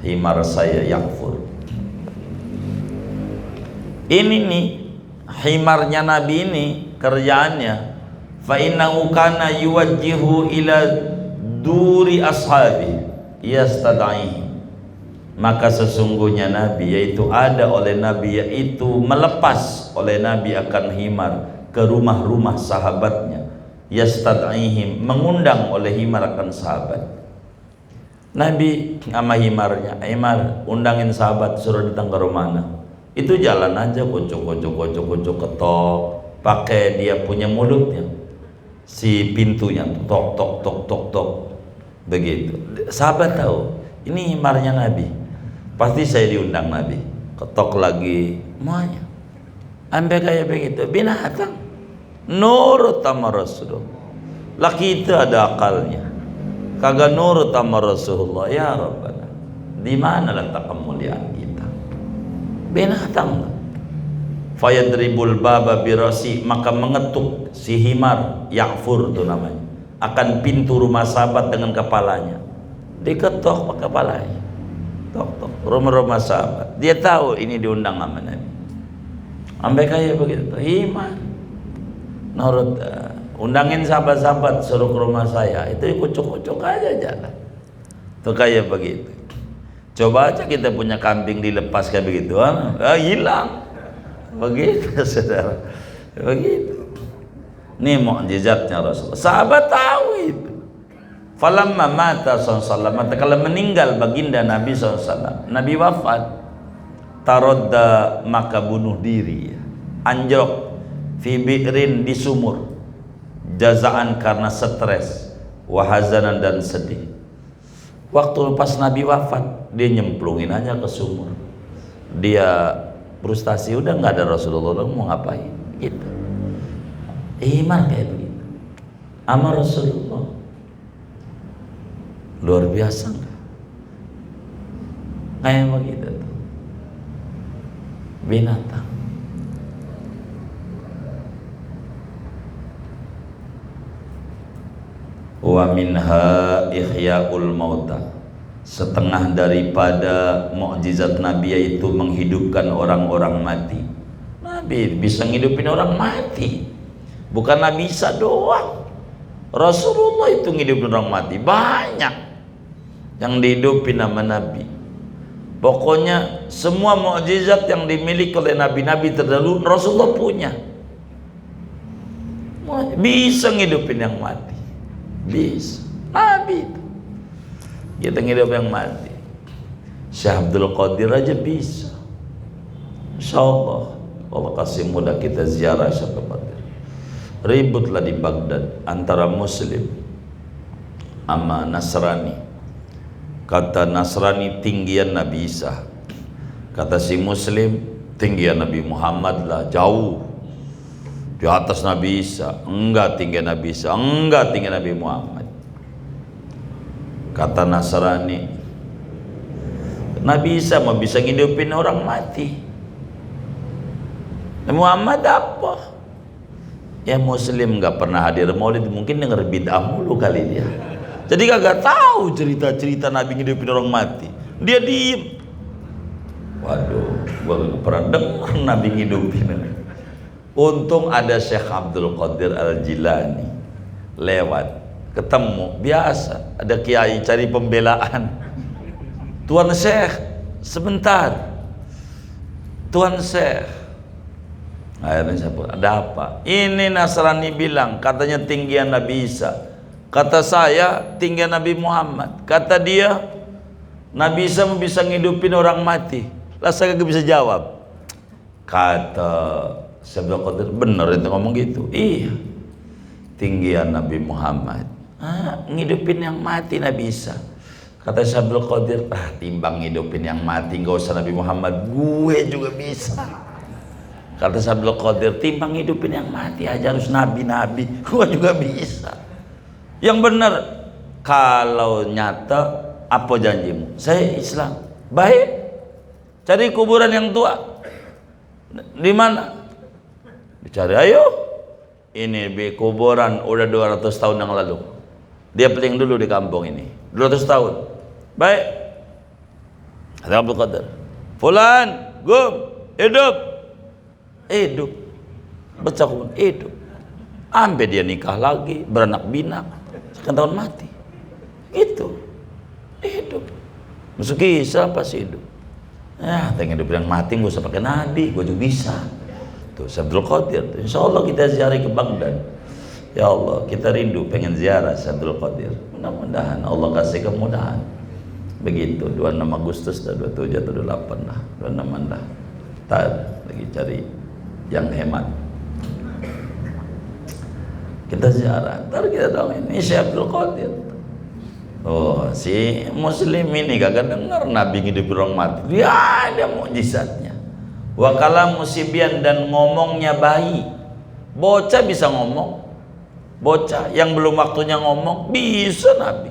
himar saya Ya'fur. Ini nih himarnya Nabi, ini kerjaannya, fa innahu kana yuwajjihu ila duri ashabi yastad'ihim, maka sesungguhnya Nabi, yaitu ada oleh Nabi, yaitu melepas oleh Nabi akan himar ke rumah-rumah sahabatnya, yastad'ihim, mengundang oleh himar akan sahabat. Nabi sama himarnya, himar undangin sahabat, suruh datang ke rumahnya. Itu jalan aja, kocok ketok, pakai dia punya mulutnya, si pintunya, tok tok tok tok tok, begitu. Sahabat tahu ini himarnya Nabi, pasti saya diundang Nabi. Ketok lagi, semuanya sampai kayak begitu, binatang nurut sama Rasulullah. Laki itu ada akalnya, kagak nurut sama Rasulullah. Ya Rabbana, di mana letak kemuliaan kita? Binatang. Fayadribul baba birasi, maka mengetuk si himar Ya'fur itu namanya, akan pintu rumah sahabat dengan kepalanya, diketok pakai kepalanya, tok tok, rumah-rumah sahabat. Dia tahu ini diundang sama Nabi, sampai kayak begitu. Himar nurut, undangin sahabat-sahabat suruh ke rumah saya, itu kucuk-kucuk aja jalan tuh kayak begitu. Coba aja kita punya kambing dilepas kayak begitu, hilang begitu saudara, begitu. Ini mukjizatnya Rasulullah, sahabat tahu itu. Falamma mata sallallahu, kalau meninggal baginda Nabi SAW, Nabi wafat, tarodda, maka bunuh diri, anjlok, fi bi'rin, di sumur, jazaan, karena stres, wahazanan, dan sedih. Waktu pas Nabi wafat, dia nyemplungin aja ke sumur, dia frustasi, udah nggak ada Rasulullah, mau ngapain gitu. Himar kayak begitu sama Rasulullah, luar biasa nggak? Kayak begitu tuh, binatang. Wa minha ihya'ul mauta, setengah daripada mukjizat Nabi yaitu menghidupkan orang-orang mati. Nabi bisa ngidupin orang mati, bukan Nabi Isa doang. Rasulullah itu ngidupin orang mati banyak yang dihidupin sama Nabi. Pokoknya semua mukjizat yang dimiliki oleh nabi-nabi terdahulu Rasulullah punya. Bisa ngidupin yang mati, bisa. Nabi itu kita ngidup yang mati. Syekh Abdul Qadir aja bisa. Insyaallah Allah kasih mudah kita ziarah Syekh Abdul Qadir. Ributlah di Baghdad antara Muslim sama Nasrani. Kata Nasrani tinggian Nabi Isa, kata si Muslim tinggian Nabi Muhammad lah, jauh di atas Nabi Isa. Enggak tinggi Nabi Isa, enggak tinggi Nabi Muhammad. Kata Nasrani, Nabi Isa mau bisa ngidupin orang mati, Muhammad apa? Ya Muslim nggak pernah hadir maulid, mungkin denger bid'ah mulu kali dia, jadi kagak tahu cerita-cerita Nabi ngidupin orang mati. Dia diem. Waduh, gua gak pernah dengar Nabi ngidupin. Untung ada Syekh Abdul Qadir Al-Jilani lewat, ketemu, biasa ada kiai cari pembelaan. Tuan Syekh, sebentar. Tuan Syekh, akhirnya saya pun, ada apa? Ini Nasrani bilang katanya tinggian Nabi Isa, kata saya tinggian Nabi Muhammad. Kata dia Nabi Isa bisa ngidupin orang mati. Lah saya gak bisa jawab. Kata Abdul Qadir, bener itu ngomong gitu? Iya. Tinggian Nabi Muhammad, ngidupin yang mati nggak bisa. Kata Abdul Qadir, timbang ngidupin yang mati nggak usah Nabi Muhammad, gue juga bisa. Kata Abdul Qadir, timbang ngidupin yang mati aja harus nabi-nabi, gue juga bisa. Yang benar, kalau nyata apa janjimu? Saya Islam. Baik, cari kuburan yang tua. Di mana? Dicari, ayo. Ini kuburan udah 200 tahun yang lalu. Dia peling dulu di kampung ini. 200 tahun. Baik. Kata Abdul Qadir, fulan, gum, hidup. Hidup. Baca Quran, hidup. Sampai dia nikah lagi, beranak binak. Sekian tahun mati. Gitu. Hidup. Masuk Islam pasti hidup. Ya, tengah hidup yang mati gak usah pakai nabi, gue juga bisa. Tuh, Abdul Qadir. Insya Allah kita ziarah ke Baghdad. Ya Allah, kita rindu pengen ziarah Abdul Qadir. Mudah-mudahan Allah kasih kemudahan. Begitu, 26 Agustus dah, 27 atau 28 lah, 26 dah. Tak lagi cari yang hemat. Kita ziarah, ntar kita tahu ini Syekh Abdul Qadir. Oh, si muslim ini kagak dengar Nabi hidup orang mati. Dia ada mukjizatnya. Wa kalam musibian, dan ngomongnya bayi. Bocah bisa ngomong. Bocah yang belum waktunya ngomong bisa Nabi.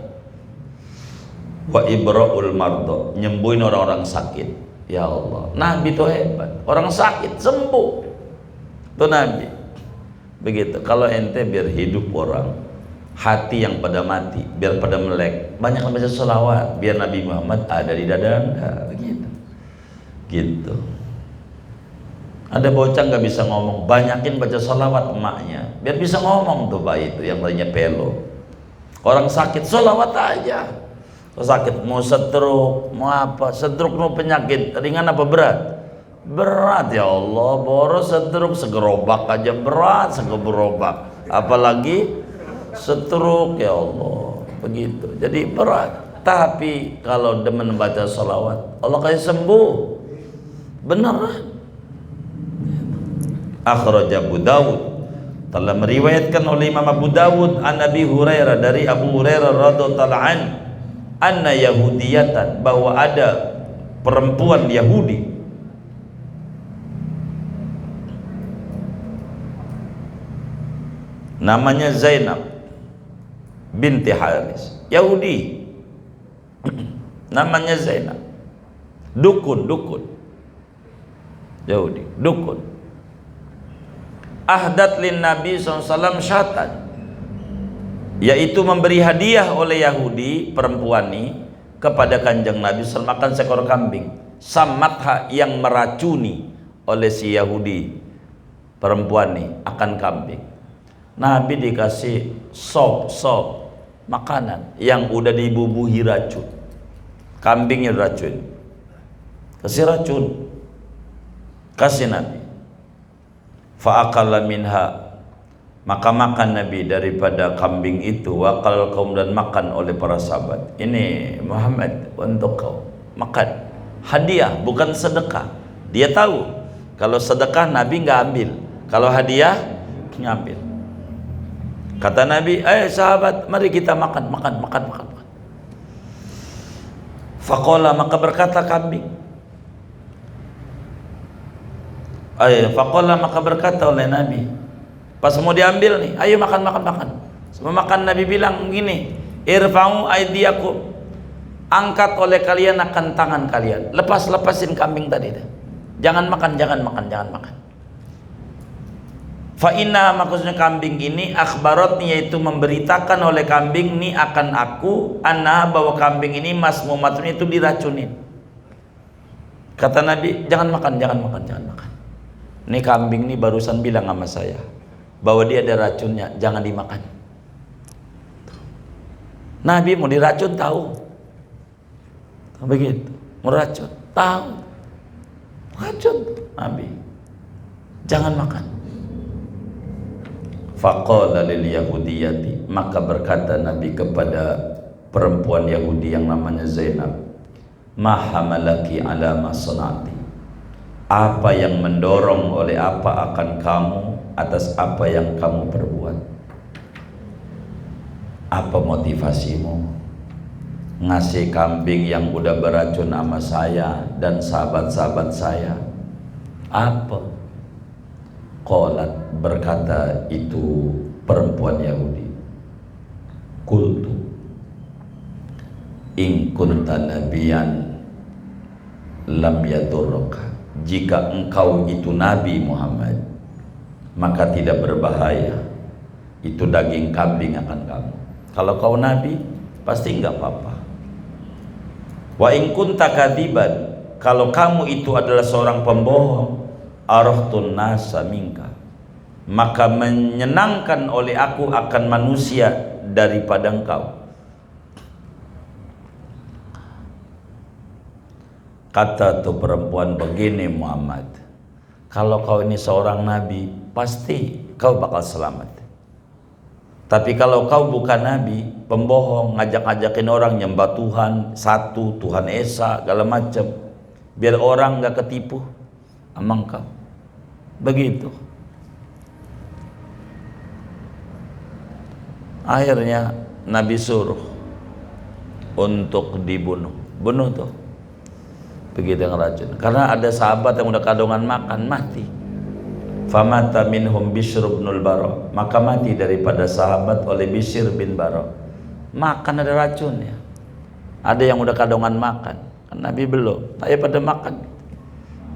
Wa ibra'ul mardo, nyembuhin orang-orang sakit. Ya Allah, Nabi itu hebat. Orang sakit sembuh. Itu Nabi. Begitu. Kalau ente biar hidup orang, hati yang pada mati biar pada melek, banyak baca sholawat biar Nabi Muhammad ada di dada Anda. Begitu. Gitu. Ada bocah nggak bisa ngomong, banyakin baca sholawat emaknya biar bisa ngomong tuh bayi itu yang lainnya pelo. Orang sakit sholawat aja. Kalau sakit mau stroke, mau apa, stroke mau penyakit ringan apa berat? Berat ya Allah, boros stroke segerobak aja berat, segerobak, apalagi stroke ya Allah. Begitu, jadi berat. Tapi kalau demen baca sholawat, Allah kasih sembuh beneran. Akhraj Abu Dawud, telah meriwayatkan oleh Imam Abu Dawud an Nabi Hurairah, dari Abu Hurairah radhiyallahu an, anna yahudiyatan, bahwa ada perempuan Yahudi namanya Zainab binti Haris, Yahudi. Namanya Zainab, dukun Yahudi, dukun. Ahdat lin Nabi SAW syatan, yaitu memberi hadiah oleh Yahudi perempuan ini kepada kanjeng Nabi SAW, makan seekor kambing. Samatha, yang meracuni oleh si Yahudi perempuan ini akan kambing. Nabi dikasih sop makanan yang udah dibubuhi racun, kambingnya racun, kasih racun, kasih Nabi. Fa'akala minha, maka makan Nabi daripada kambing itu. Wakal kaum, dan makan oleh para sahabat. Ini Muhammad untuk kau, makan. Hadiah bukan sedekah. Dia tahu kalau sedekah Nabi nggak ambil, kalau hadiah ngambil. Kata Nabi, sahabat, mari kita makan. Faqala, maka berkata kambing. Faqala, maka berkata oleh Nabi, pas mau diambil nih, ayo makan. Semua makan, Nabi bilang begini, irfa'u aidiyakum, angkat oleh kalian akan tangan kalian, lepasin kambing tadi. Jangan makan. Fa inna, maksudnya kambing ini, akhbaratni, yaitu memberitakan oleh kambing ini akan aku, anna, bahwa kambing ini masmumatun, itu diracunin. Kata Nabi, jangan makan. Ini kambing ini barusan bilang sama saya bahwa dia ada racunnya, jangan dimakan. Nabi mau diracun tahu. Begitu, mau racun tahu. Racun Nabi, jangan makan. Faqala lil yahudiyati, maka berkata Nabi kepada perempuan Yahudi yang namanya Zainab, ma hamalaki ala ma sanati, Apa yang mendorong oleh apa akan kamu atas apa yang kamu perbuat? Apa motivasimu ngasih kambing yang udah beracun sama saya dan sahabat-sahabat saya? Apa? Qalat, berkata itu perempuan Yahudi, qultu in kunta nabiyan lam yadurruka, jika engkau itu Nabi Muhammad maka tidak berbahaya itu daging kambing akan kamu. Kalau kau Nabi pasti enggak apa-apa. Wa in kunta kadziban, kalau kamu itu adalah seorang pembohong, arahtun nasa minka, maka menyenangkan oleh aku akan manusia daripada engkau. Kata tuh perempuan begini, Muhammad, kalau kau ini seorang nabi pasti kau bakal selamat. Tapi kalau kau bukan nabi, pembohong, ngajak-ngajakin orang nyembah Tuhan satu, Tuhan Esa, segala macam, biar orang gak ketipu sama engkau. Begitu. Akhirnya Nabi suruh untuk dibunuh. Bunuh tuh. Begitu yang racun. Karena ada sahabat yang udah kadongan makan, mati. Famata minhum Bishr bin Bara, maka mati daripada sahabat oleh Bishr bin Bara. Makan ada racunnya. Ada yang udah kadongan makan, kan Nabi belum. Ayo pada makan.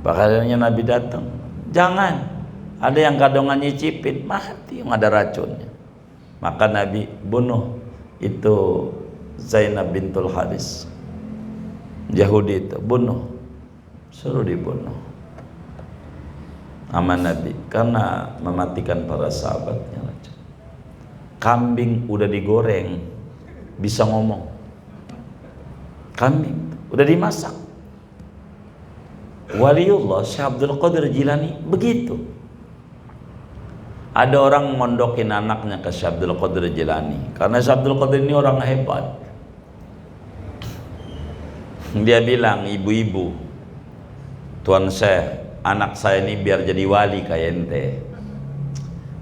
Bahkannya Nabi datang, jangan. Ada yang kadongan nyicipin, mati yang ada racunnya. Maka Nabi bunuh itu Zainab bintul Haris, Yahudi itu, bunuh, suruh dibunuh sama Nabi karena mematikan para sahabatnya. Kambing udah digoreng bisa ngomong, kambing udah dimasak. Waliullah Syekh Abdul Qadir Jilani begitu. Ada orang mondokin anaknya ke Syekh Abdul Qadir Jilani karena Syekh Abdul Qadir ini orang hebat. Dia bilang, ibu-ibu, Tuan Syekh, anak saya ini biar jadi wali kayak ente.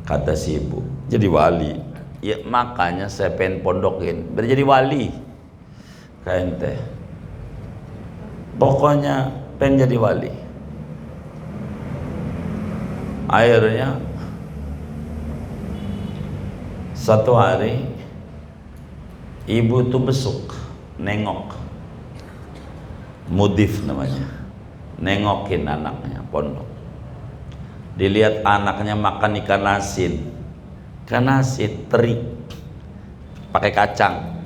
Kata si ibu, jadi wali? Ya makanya saya pengen pondokin biar jadi wali kayak ente. Pokoknya pengen jadi wali. Akhirnya satu hari ibu tuh besuk, nengok, mudif namanya, nengokin anaknya pondok. Dilihat anaknya makan ikan asin teri pakai kacang.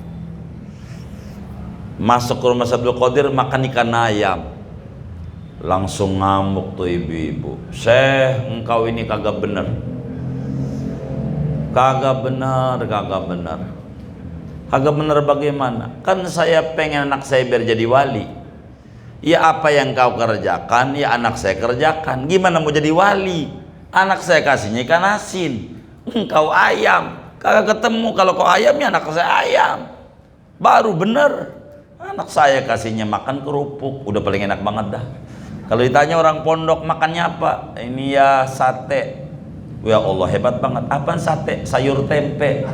Masuk ke rumah Abdul Qadir makan ikan ayam, langsung ngamuk tuh ibu-ibu. Syekh, engkau ini kagak bener, kagak bener bagaimana? Kan saya pengen anak saya biar jadi wali. Ya apa yang kau kerjakan, ya anak saya kerjakan. Gimana mau jadi wali? Anak saya kasihnya ikan asin, engkau ayam. Kagak ketemu, kalau kau ayam ya anak saya ayam. Baru bener. Anak saya kasihnya makan kerupuk, udah paling enak banget dah. Kalau ditanya orang pondok makannya apa? Ini ya sate. Ya Allah hebat banget. Apaan sate? Sayur tempe.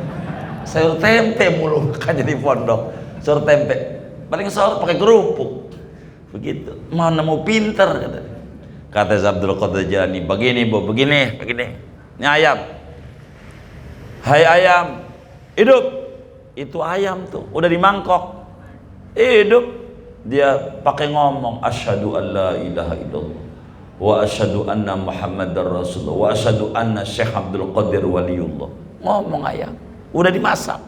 Sayur tempe mulu kan jadi pondok. Sayur tempe. Paling sahur pakai kerupuk. Begitu. Mana mau pinter kata Abdul Qadir Jilani, begini bu, begini. Ini ayam. Hai ayam, hidup. Itu ayam tuh udah di mangkok, hidup. Dia pakai ngomong, asyhadu an la ilaha illallah wa asyhadu anna Muhammadar Rasulullah wa asyhadu anna Syekh Abdul Qadir waliullah. Ngomong ayam, udah dimasak.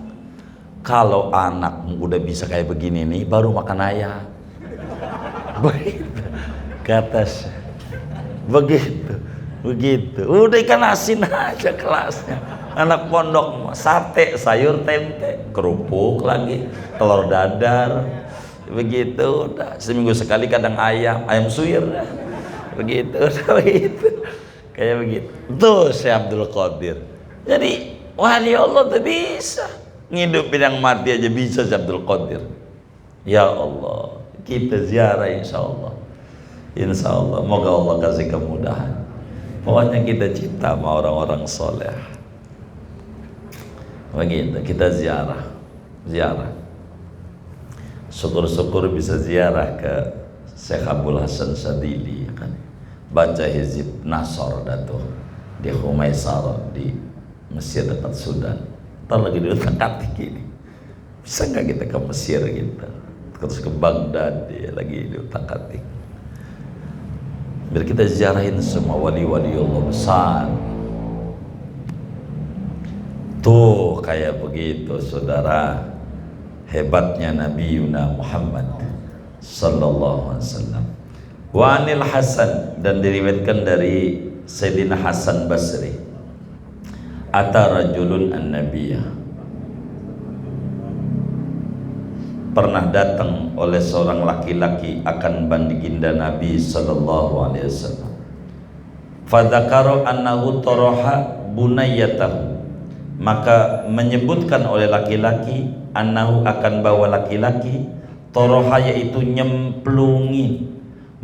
Kalau anak udah bisa kayak begini nih, baru makan ayam. Begitu kata saya. Begitu udah ikan asin aja kelasnya. Anak pondok sate, sayur tempe, kerupuk lagi, telur dadar. Begitu udah seminggu sekali kadang ayam suwir dah. Begitu kayak begitu tuh Syekh Abdul Qadir. Jadi wali Allah tuh bisa ngidupin yang mati aja bisa Syekh Abdul Qadir. Ya Allah, kita ziarah insyaallah. Insya Allah, moga Allah kasih kemudahan. Pokoknya kita cinta sama orang-orang soleh. Begitu, kita ziarah. Syukur-syukur bisa ziarah ke Syekh Abdul Hasan Sadili, kan? Baca hizib Nasr datu di Humaisarah di Mesir dekat Sudan. Ntar lagi di utak-atik ini. Bisa nggak kita ke Mesir gitu? Terus ke Baghdad, dia lagi di utak-atik. Biar kita ziarahin semua wali-wali Allah besar. Tuh kayak begitu saudara, hebatnya Nabi Yuna Muhammad sallallahu alaihi wasallam. Wa anil Hasan, dan diriwayatkan dari Sayyidina Hasan Basri, ata rajulun an-nabiyya, pernah datang oleh seorang laki-laki akan baginda Nabi sallallahu alaihi wasallam. Fadzakara annahu taraha bunayyatahu, maka menyebutkan oleh laki-laki, annahu akan bawa laki-laki, taraha yaitu nyemplungi,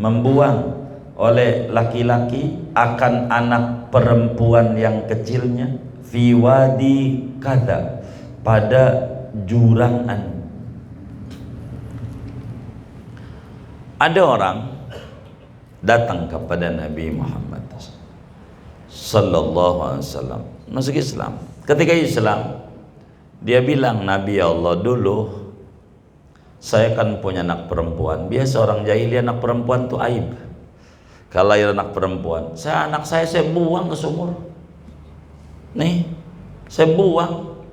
membuang oleh laki-laki akan anak perempuan yang kecilnya, fi wadi kada, pada jurang anu. Ada orang datang kepada Nabi Muhammad sallallahu alaihi wasallam, masuk Islam. Ketika Islam, dia bilang, Nabi Allah, dulu saya kan punya anak perempuan. Biasa orang jahili anak perempuan tuh aib. Kalau lahir anak perempuan, anak saya buang ke sumur. Nih, saya buang.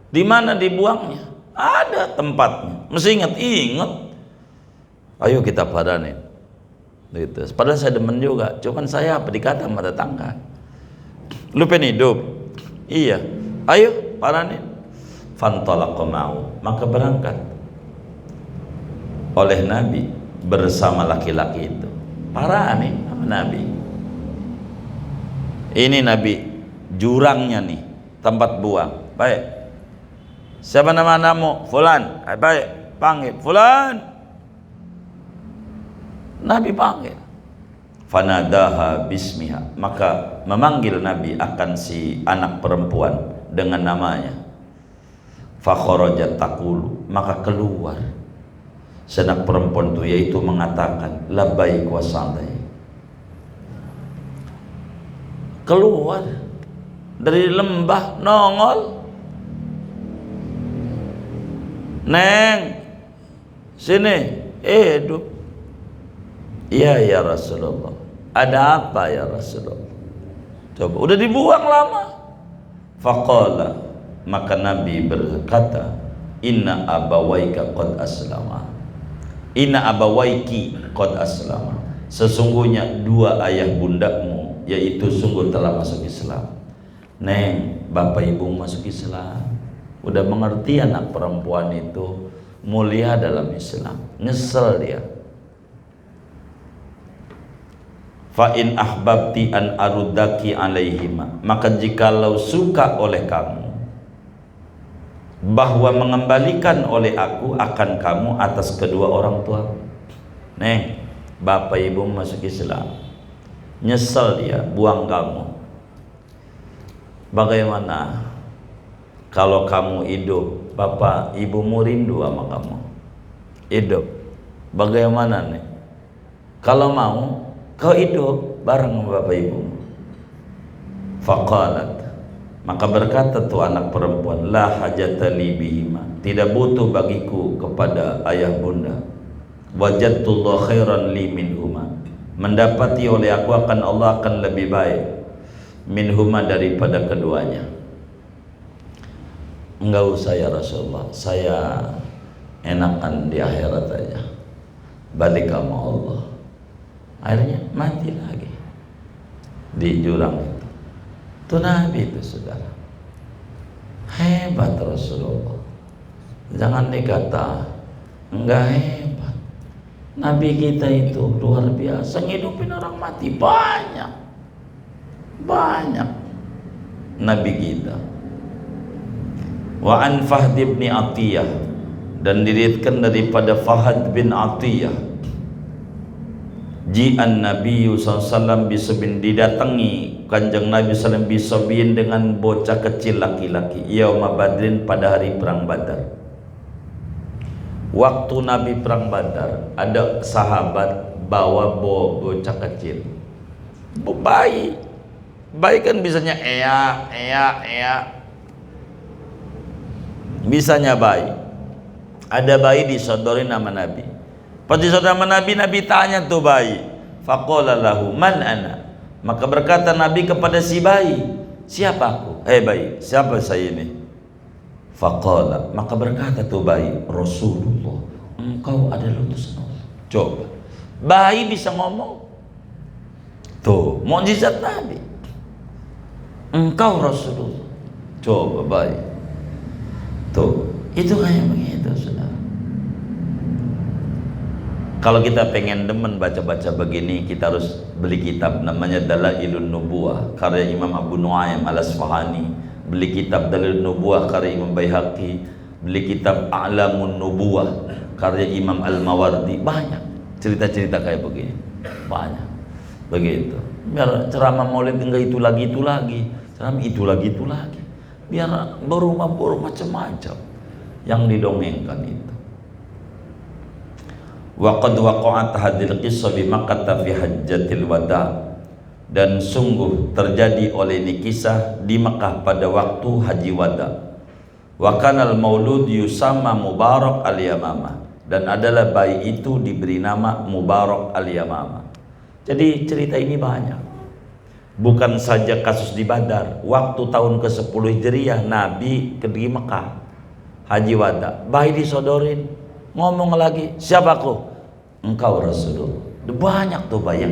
Di mana dibuangnya? Ada tempatnya. Mesti ingat. Ayo kita padanin. Gitu. Padahal saya demen juga. Cuman saya apa dikata sama tetangga. Lu pengen hidup? Iya. Ayo padanin. Fantalaqa ma'u, maka berangkat oleh Nabi bersama laki-laki itu. Parah nih sama Nabi. Ini Nabi, jurangnya nih, tempat buang. Baik. Siapa nama namamu? Fulan. Baik, panggil Fulan. Nabi panggil. Fanadaha bismiha, maka memanggil Nabi akan si anak perempuan dengan namanya. Fakharajat taqulu, maka keluar senak perempuan itu, yaitu mengatakan labbaik wa sa'daik. Keluar dari lembah, nongol, Neng sini, hidup. Iya ya Rasulullah. Ada apa ya Rasulullah? Coba, udah dibuang lama. Faqala, maka Nabi berkata, inna abawaika qad aslama. Inna abawaiki qad aslama. Sesungguhnya dua ayah bundamu yaitu sungguh telah masuk Islam. Neng, bapak ibu masuk Islam. Udah mengerti anak perempuan itu mulia dalam Islam. Nyesel dia. Fa in ahbabti an arudaki alaihima, maka jikalau suka oleh kamu bahwa mengembalikan oleh aku akan kamu atas kedua orang tua. Neng, bapak ibu masuk Islam, nyesel dia buang kamu. Bagaimana kalau kamu hidup, bapak ibumu rindu sama kamu, hidup. Bagaimana nih kalau mau kau hidup bareng bapak ibu? Faqalat, maka berkata tuh anak perempuan, la hajata li bihima, tidak butuh bagiku kepada ayah bunda. Wajadtullah khairan li minhuma, mendapati oleh aku akan Allah akan lebih baik minhuma daripada keduanya. Enggak usah ya Rasulullah, saya enakan di akhirat aja, balik sama Allah. Akhirnya mati lagi di jurang itu. Itu Nabi itu saudara. Hebat Rasulullah. Jangan dikata enggak hebat. Nabi kita itu luar biasa, ngidupin orang mati banyak. Banyak Nabi kita. Wa an Fahd bin Atiyah, dan diriwayatkan daripada Fahd bin Atiyah, Ji'an Nabi SAW bisabin, didatangi kanjeng Nabi SAW bisabin dengan bocah kecil laki-laki, yauma badrin pada hari perang Badar. Waktu Nabi perang Badar ada sahabat bawa bocah kecil, bayi kan bisanya bisanya bayi. Ada bayi disodorin nama Nabi. Pas disodorin nama Nabi, Nabi tanya tuh bayi, faqala lahu man ana, maka berkata Nabi kepada si bayi, siapa aku? Bayi, siapa saya ini? Faqala, maka berkata tuh bayi, Rasulullah, engkau adalah utusan Allah. Coba, bayi bisa ngomong. Tuh, mukjizat Nabi. Engkau Rasulullah. Coba bayi. Tuh, itu kayak begitu, saudara. Kalau kita pengen demen baca-baca begini, kita harus beli kitab namanya Dalailun Nubuwah karya Imam Abu Nuaim Al-Asfahani, beli kitab Dalailun Nubuwah karya Imam Baihaqi, beli kitab A'lamun Nubuwah karya Imam Al-Mawardi. Banyak cerita-cerita kayak begini, banyak begitu. Biar ceramah maulid enggak itu lagi, ceramah itu lagi, biar berubah macam-macam yang didongengkan itu. Wa qad waqa'at hadhil qissah bi Makkah fi hajjatil wada, dan sungguh terjadi oleh ini kisah di Mekah pada waktu haji wada. Wa kanal maulud yusamma Mubarak al-Yamamah, dan adalah bayi itu diberi nama Mubarak al-Yamamah. Jadi cerita ini banyak. Bukan saja kasus di Badar, waktu tahun ke-10 Hijriah Nabi pergi Mekah haji wada, bayi disodorin, ngomong lagi, siapa aku? Engkau Rasulullah. Banyak tuh bayi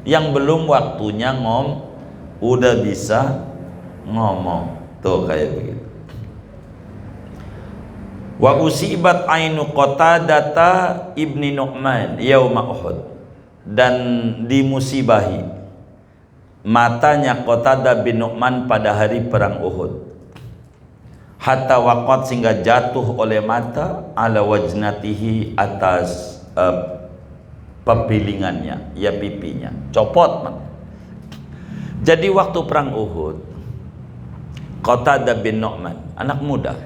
yang belum waktunya udah bisa ngomong tuh kayak begitu. Wa usibat ainu Qatadata ibni Nu'man yauma Uhud, dan dimusibahi matanya Qatadah bin Nu'man pada hari perang Uhud. Hatta waqat, sehingga jatuh oleh mata ala wajnatihi, atas pepilingannya, ya pipinya copot. Jadi waktu perang Uhud, Qatadah bin Nu'man, anak muda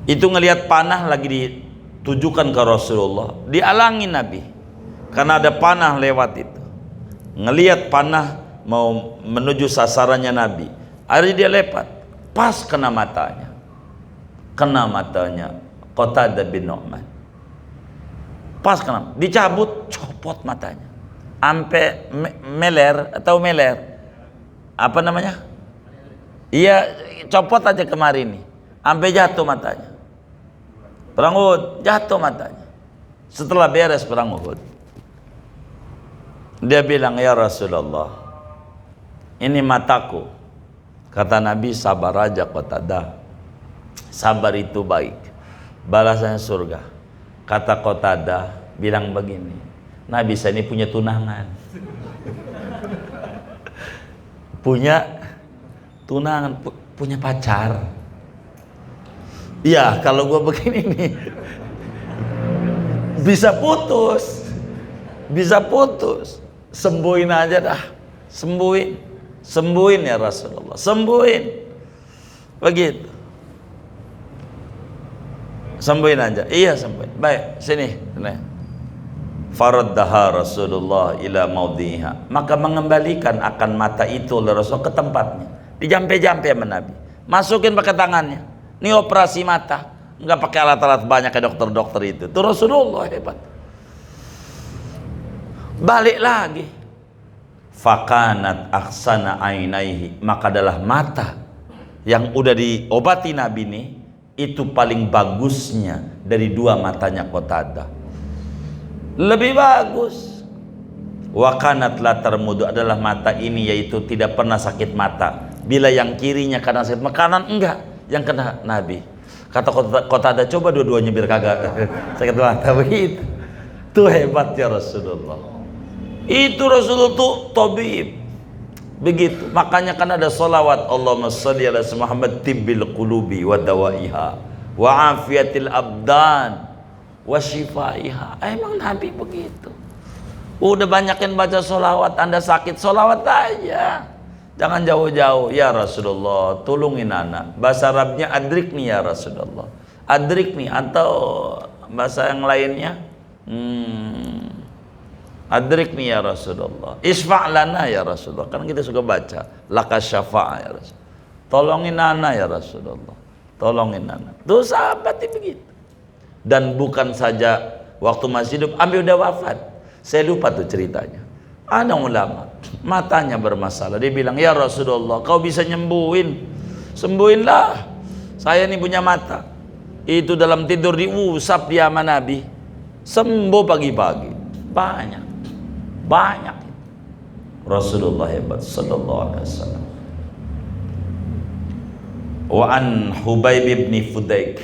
itu ngelihat panah lagi ditujukan ke Rasulullah, dialangi Nabi karena ada panah lewat itu. Ngelihat panah mau menuju sasarannya Nabi, akhirnya dia lepat, pas kena matanya Qatadah bin Nu'man, pas kena, dicabut, copot matanya sampai meler, apa namanya, iya, copot aja kemarin nih, sampai jatuh matanya. Perang Uhud jatuh matanya. Setelah beres perang Uhud, dia bilang, ya Rasulullah, ini mataku. Kata Nabi, sabar aja Qatadah, sabar itu baik, balasannya surga. Kata Qatadah bilang begini, Nabi, saya ini punya tunangan. punya pacar. Ya kalau gua begini nih bisa putus, sembuhin aja dah, sembuhin ya Rasulullah, sembuhin, begitu, sembuhin aja. Iya, sembuhin. Baik, sini. Faraddaha Rasulullah ila maudhiha, maka mengembalikan akan mata itu oleh Rasul ke tempatnya. Dijampe-jampe sama Nabi, masukin pakai tangannya. Ini operasi mata, nggak pakai alat-alat banyak kayak dokter-dokter itu. Itu Rasulullah hebat. Balik lagi, fakanat aksana ainaihi, maka adalah mata yang udah diobati Nabi ini, itu paling bagusnya dari dua matanya Qatadah, lebih bagus. Wakanat la termudu, adalah mata ini yaitu tidak pernah sakit mata. Bila yang kirinya karena sakit, makanan enggak, yang kena Nabi. Kata Qatadah, coba dua-duanya biar kagak sakit mata. Begitu tuh hebatnya Rasulullah. Itu Rasulullah tuh tabib. Begitu, makanya kan ada salawat, Allahumma shalli ala Muhammad tibbil qulubi wa dawaiha wa afiyatil abdan wa shifaiha. Emang Nabi begitu. Udah banyakin baca sholawat. Anda sakit, sholawat aja. Jangan jauh-jauh. Ya Rasulullah, tolongin anak. Bahasa Arabnya adrikni ya Rasulullah. Adrikni, atau bahasa yang lainnya adrikni ya Rasulullah. Isfa' lana ya Rasulullah. Kan kita suka baca laka syafa'a ya Rasulullah. Tolongin anak ya Rasulullah. Tolongin anak. Tuh sahabat itu begitu. Dan bukan saja waktu masih hidup, ambil udah wafat. Saya lupa tuh ceritanya. Ada ulama, matanya bermasalah. Dia bilang, ya Rasulullah, kau bisa nyembuhin. Sembuhinlah. Saya ini punya mata. Itu dalam tidur diusap dia sama Nabi. Sembuh pagi-pagi. Banyak. Banyak. Rasulullah hebat. Sallallahu alaihi wasallam. Wa an Hubayb bin Fudaik.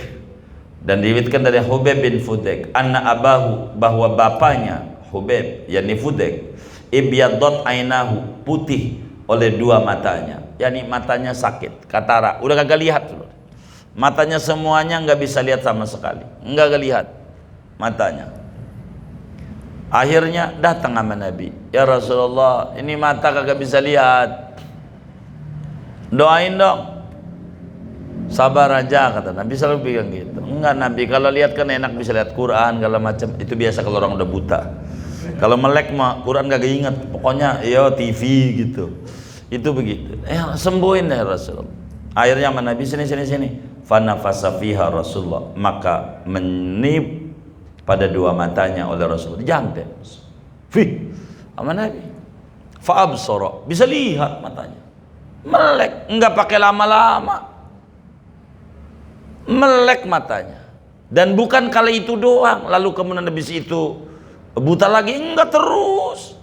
Dan diriwayatkan dari Hubayb bin Fudaik. Anna abahu, bahwa bapaknya Hubayb, yakni Fudaik, ibyadot ainahu, putih oleh dua matanya, yakni matanya sakit, katarak, udah kagak lihat, matanya semuanya nggak bisa lihat sama sekali, nggak lihat matanya. Akhirnya datang sama Nabi, ya Rasulullah, ini mata kagak bisa lihat, doain dong. Sabar aja, kata Nabi, selalu bilang gitu. Enggak Nabi, kalau lihat kan enak, bisa lihat Quran segala macam, itu biasa kalau orang udah buta. Kalau melek mah Quran gak inget, pokoknya ya TV gitu. Itu begitu. Sembuhin ya Rasulullah. Akhirnya sama Nabi, sini. Fanafasa fiha Rasulullah, maka menip pada dua matanya oleh Rasulullah. Jampe. Sama Nabi. Fa'absara, bisa lihat matanya. Melek, enggak pakai lama-lama. Melek matanya. Dan bukan kali itu doang, lalu kemudian habis itu buta lagi, enggak, terus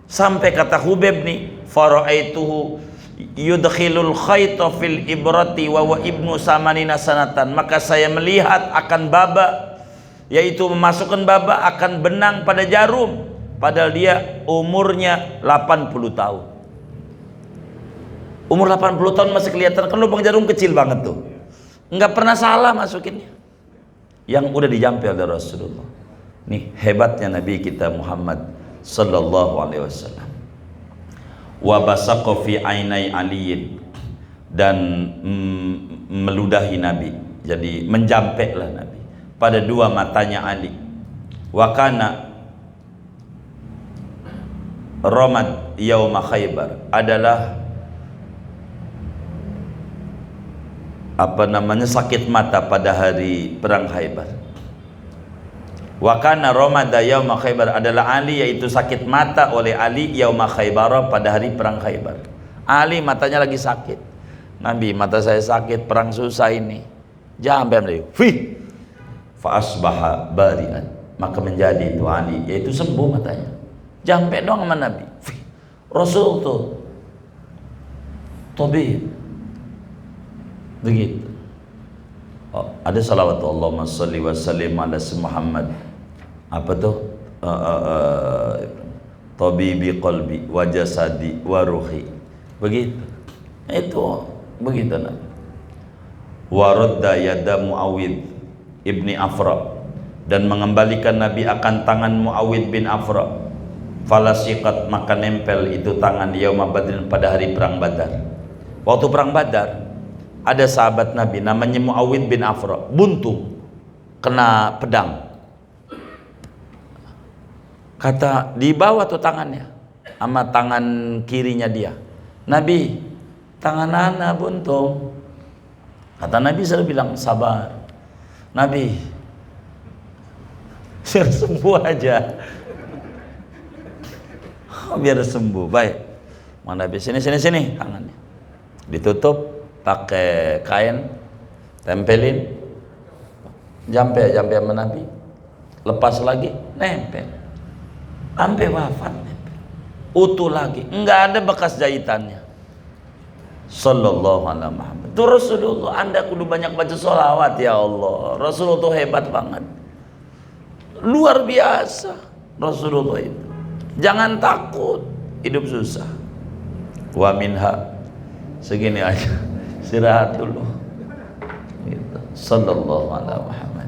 sampai kata Hubayb nih, fara'aituhu yudkhilul khayta fil ibrati wa ibnu samanina sanatan, maka saya melihat akan baba, yaitu memasukkan baba akan benang pada jarum, padahal dia umurnya 80 tahun. Umur 80 tahun masih kelihatan, kan lubang jarum kecil banget tuh, enggak pernah salah masukinnya, yang udah dijampe oleh Rasulullah. Nih hebatnya Nabi kita Muhammad sallallahu alaihi wasallam. Wa basaqqa fi ainai aliyin, dan meludahi Nabi, jadi menjampeklah Nabi pada dua matanya Ali. Wa kana ramad yauma Khaybar, adalah sakit mata pada hari perang Khaybar. Wa kana ramada yauma Khaybar, adalah Ali, yaitu sakit mata oleh Ali yauma Khaybar, pada hari perang Khaybar. Ali matanya lagi sakit. Nabi, mata saya sakit, perang susah ini. Jampe Nabi. Fa asbaha bari'an, maka menjadi itu Ali, yaitu sembuh matanya. Jampe dong sama Nabi. Rasul tuh tabib. Begitu. Ada salawat Allahumma salli wa sallim ala Muhammad. Apa tuh? Tabibi qalbi wa jasadi wa ruhi. Begitu. Itu begitu Nabi. Wa radda yada Muawid ibni Afra, dan mengembalikan Nabi akan tangan Muawid bin Afra. Falasiqat, maka nempel itu tangan yauma Badrin, pada hari perang Badar. Waktu perang Badar ada sahabat Nabi namanya Muawid bin Afra, buntung, kena pedang. Kata, di bawah tuh tangannya sama tangan kirinya dia. Nabi, tangan anak buntung. Kata Nabi selalu bilang, sabar Nabi, biar sembuh aja. Biar sembuh, baik. Mana Nabi, sini tangannya ditutup pakai kain, tempelin, jampe sama Nabi, lepas lagi, nempel, sampai wafat nempel, utuh lagi, enggak ada bekas jahitannya. Sallallahu alaihi Muhammad. Itu Rasulullah. Anda kudu banyak baca sholawat ya Allah. Rasulullah itu hebat banget, luar biasa Rasulullah itu. Jangan takut hidup susah. Wa minha, segini aja, istirahat dulu gitu. Sallallahu alaihi Muhammad.